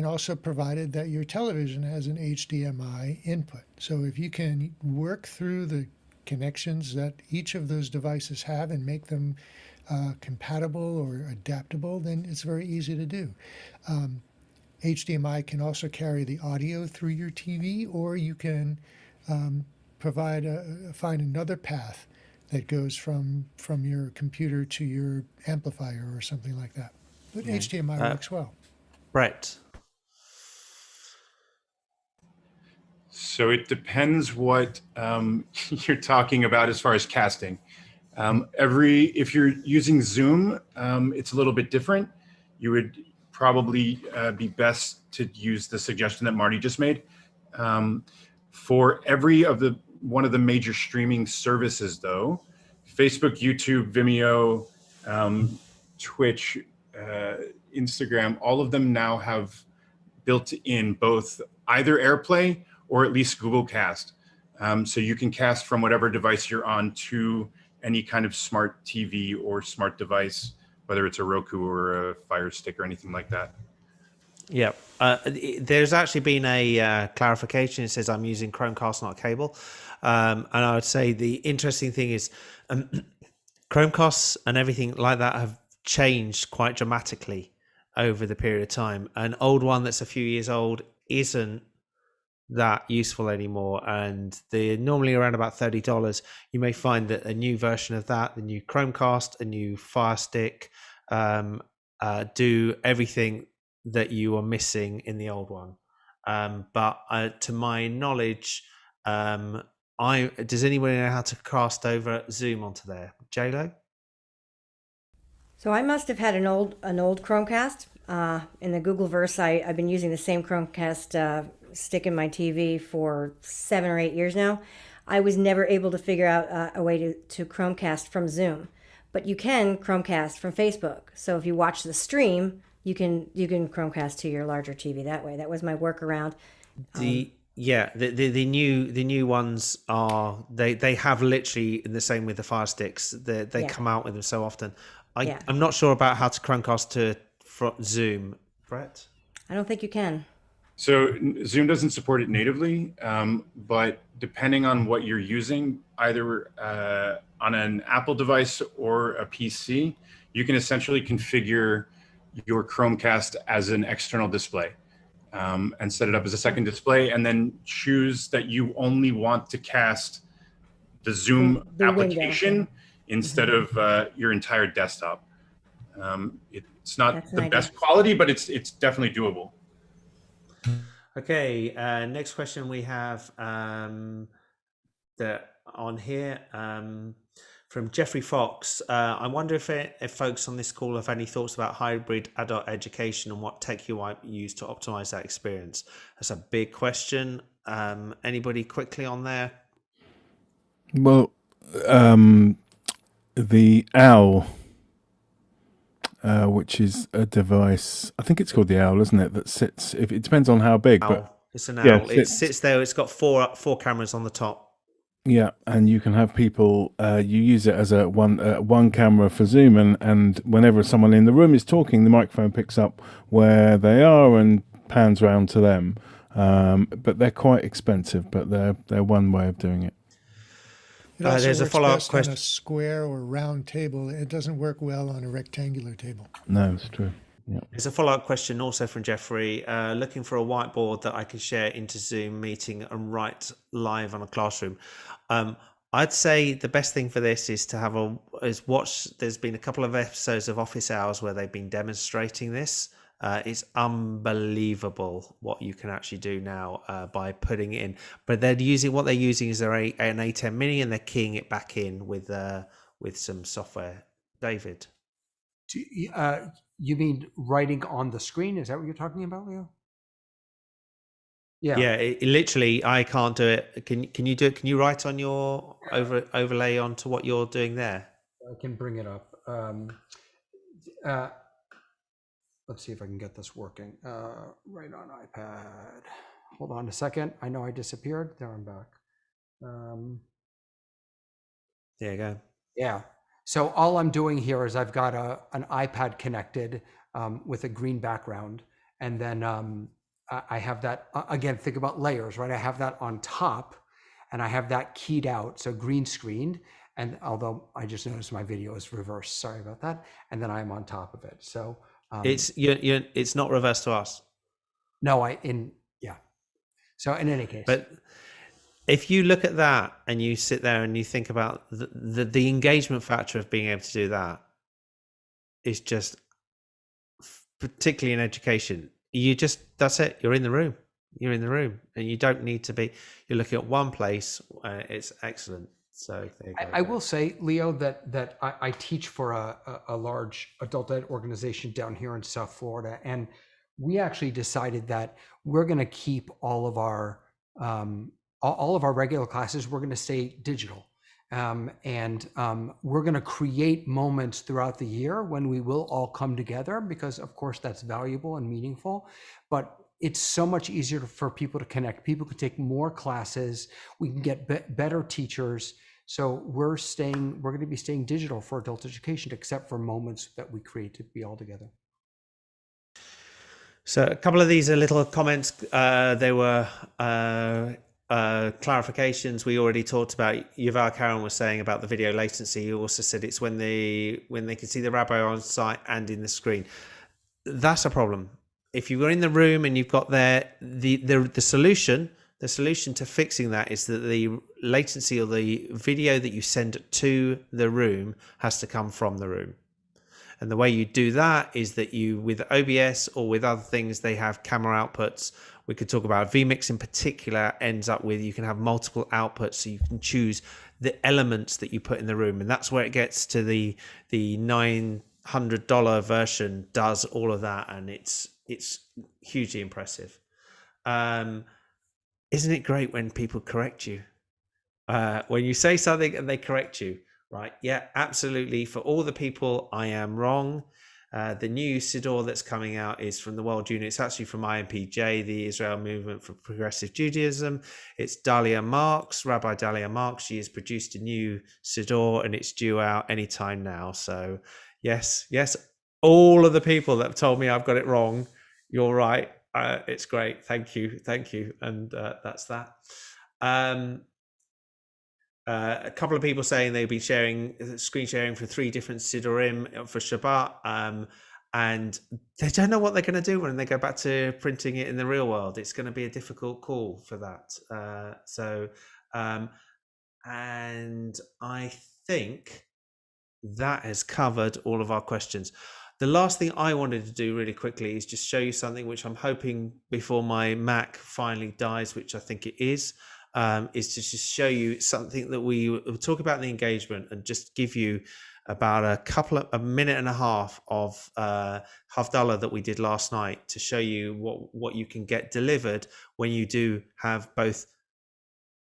also provided that your television has an HDMI input. So if you can work through the connections that each of those devices have and make them compatible or adaptable, then it's very easy to do. HDMI can also carry the audio through your TV, or you can find another path that goes from your computer to your amplifier or something like that. But HDMI works well.
Brett.
So it depends what you're talking about as far as casting. If you're using Zoom, it's a little bit different. You would probably be best to use the suggestion that Marty just made. For every one of the major streaming services, though, Facebook, YouTube, Vimeo, Twitch, Instagram, all of them now have built in both either AirPlay or at least Google Cast. So you can cast from whatever device you're on to any kind of smart TV or smart device, whether it's a Roku or a Fire Stick or anything like that.
Yeah, there's actually been a clarification. It says I'm using Chromecast, not a cable. And I would say the interesting thing is Chromecasts and everything like that have changed quite dramatically over the period of time. An old one that's a few years old isn't that useful anymore, and they're normally around about $30. You may find that a new version of that, the new Chromecast, a new Fire Stick, do everything that you are missing in the old one. But to my knowledge, does anyone know how to cast over Zoom onto there? JLo?
So I must have had an old Chromecast. In the Googleverse, I've been using the same Chromecast stick in my TV for 7 or 8 years now. I was never able to figure out a way to Chromecast from Zoom, but you can Chromecast from Facebook. So if you watch the stream, you can Chromecast to your larger TV that way. That was my workaround.
The new ones are they have literally the same with the Fire Sticks. They come out with them so often. I'm not sure about how to Chromecast to Zoom. Brett?
I don't think you can.
So Zoom doesn't support it natively, but depending on what you're using, either on an Apple device or a PC, you can essentially configure your Chromecast as an external display and set it up as a second display, and then choose that you only want to cast the Zoom application instead of your entire desktop. It's not the best quality, but it's definitely doable.
Okay, next question we have on here from Jeffrey Fox. I wonder if folks on this call have any thoughts about hybrid adult education and what tech you might use to optimize that experience. That's a big question. Anybody quickly on there?
Well, the OWL, which is a device, I think it's called the OWL, isn't it? That sits. If it depends on how big, but
it's an OWL. It sits there. It's got four cameras on the top.
Yeah, and you can have people. You use it as a one camera for Zoom, and whenever someone in the room is talking, the microphone picks up where they are and pans round to them. But they're quite expensive, but they're one way of doing it.
It also
there's a
works
follow-up
best
question.
on a square or round table. It doesn't work well on a rectangular table.
No, it's true. Yeah.
There's a follow-up question also from Jeffrey. Looking for a whiteboard that I can share into Zoom meeting and write live on a classroom. I'd say the best thing for this is to watch. There's been a couple of episodes of Office Hours where they've been demonstrating this. It's unbelievable what you can actually do now by putting it in. But what they're using is an A10 Mini, and they're keying it back in with some software. David,
you mean writing on the screen? Is that what you're talking about, Leo? Yeah.
Yeah. It literally, I can't do it. Can you do it? Can you write on your overlay onto what you're doing there?
I can bring it up. Let's see if I can get this working. Right on iPad. Hold on a second. I know I disappeared. There I'm back.
There you go.
Yeah. So all I'm doing here is I've got an iPad connected with a green background. And then I have that, again, think about layers, right? I have that on top and I have that keyed out. So green screened. And although I just noticed my video is reversed, sorry about that. And then I'm on top of it. So
it's not reversed to us.
No, So in any case,
but if you look at that and you sit there and you think about the engagement factor of being able to do that is just, particularly in education, that's it. You're in the room, and you don't need to be. You're looking at one place. It's excellent. So
I will say, Leo, that I teach for a large adult ed organization down here in South Florida, and we actually decided that we're going to keep all of our all of our regular classes, we're going to stay digital. And we're going to create moments throughout the year when we will all come together, because of course that's valuable and meaningful, but it's so much easier for people to connect. People can take more classes. We can get better teachers. So we're going to be staying digital for adult education, except for moments that we create to be all together.
So a couple of these are little comments. They were clarifications. We already talked about. Yuval Karen was saying about the video latency. He also said it's when they can see the rabbi on site and in the screen. That's a problem. If you were in the room and you've got the solution to fixing that is that the latency or the video that you send to the room has to come from the room. And the way you do that is that you, with OBS or with other things, they have camera outputs. We could talk about vMix in particular ends up with, you can have multiple outputs, so you can choose the elements that you put in the room. And that's where it gets to the $900 version does all of that. And it's hugely impressive. Isn't it great when people correct you? When you say something and they correct you? Right. Yeah, absolutely. For all the people, I am wrong. The new Siddur that's coming out is from the World Union. It's actually from IMPJ, the Israel Movement for Progressive Judaism. It's Dalia Marks, Rabbi Dalia Marks. She has produced a new Siddur and it's due out anytime now. So yes, all of the people that have told me I've got it wrong, you're right. It's great. Thank you. And that's that. A couple of people saying they've been screen sharing for 3 different Siddurim for Shabbat, and they don't know what they're going to do when they go back to printing it in the real world. It's going to be a difficult call for that. And I think that has covered all of our questions. The last thing I wanted to do really quickly is just show you something which I'm hoping before my Mac finally dies, which I think it is to just show you something that we will talk about the engagement and just give you about a minute and a half of Havdalah that we did last night to show you what you can get delivered when you do have both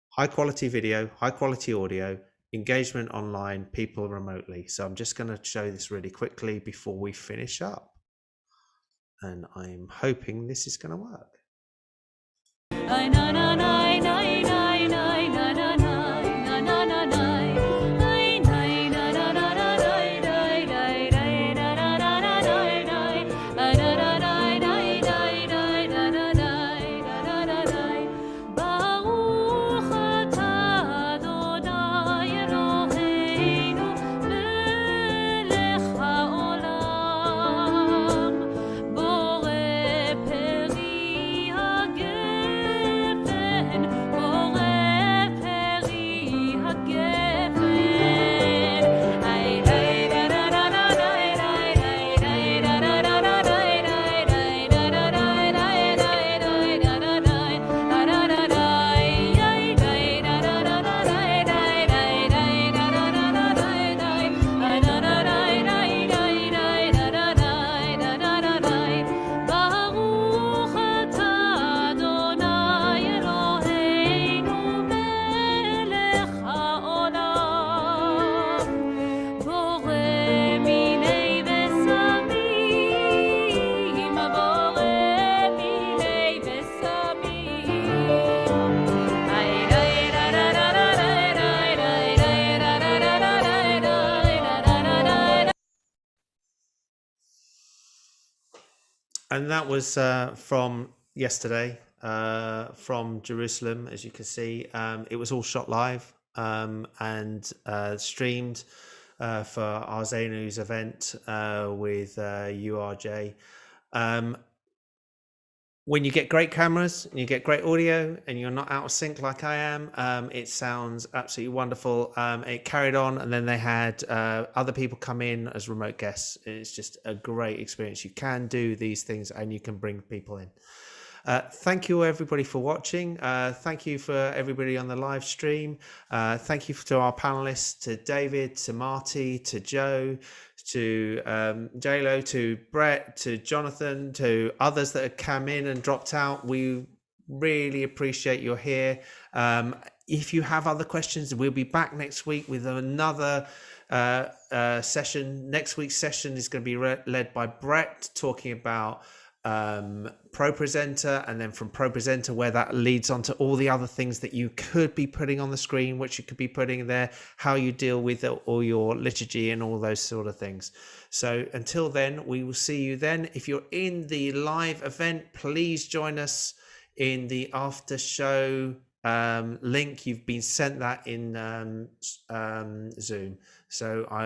high quality video, high quality audio, engagement online, people remotely. So I'm just going to show this really quickly before we finish up. And I'm hoping this is going to work. And that was from yesterday, from Jerusalem, as you can see. It was all shot live and streamed for our Zenu's event with URJ. When you get great cameras and you get great audio and you're not out of sync like I am, it sounds absolutely wonderful. It carried on, and then they had other people come in as remote guests. It's just a great experience. You can do these things and you can bring people in. Thank you everybody for watching. Thank you for everybody on the live stream. Thank you to our panelists, to David, to Marty, to Joe, to JLo, to Brett, to Jonathan, to others that have come in and dropped out. We Really appreciate you're here. If you have other questions, we'll be back next week with another session. Next week's session is going to be led by Brett, talking about ProPresenter, and then from ProPresenter, where that leads on to all the other things that you could be putting on the screen, which you could be putting there, how you deal with all your liturgy and all those sort of things. So until then, we will see you then. If you're in the live event, please join us in the after show link. You've been sent that in Zoom. So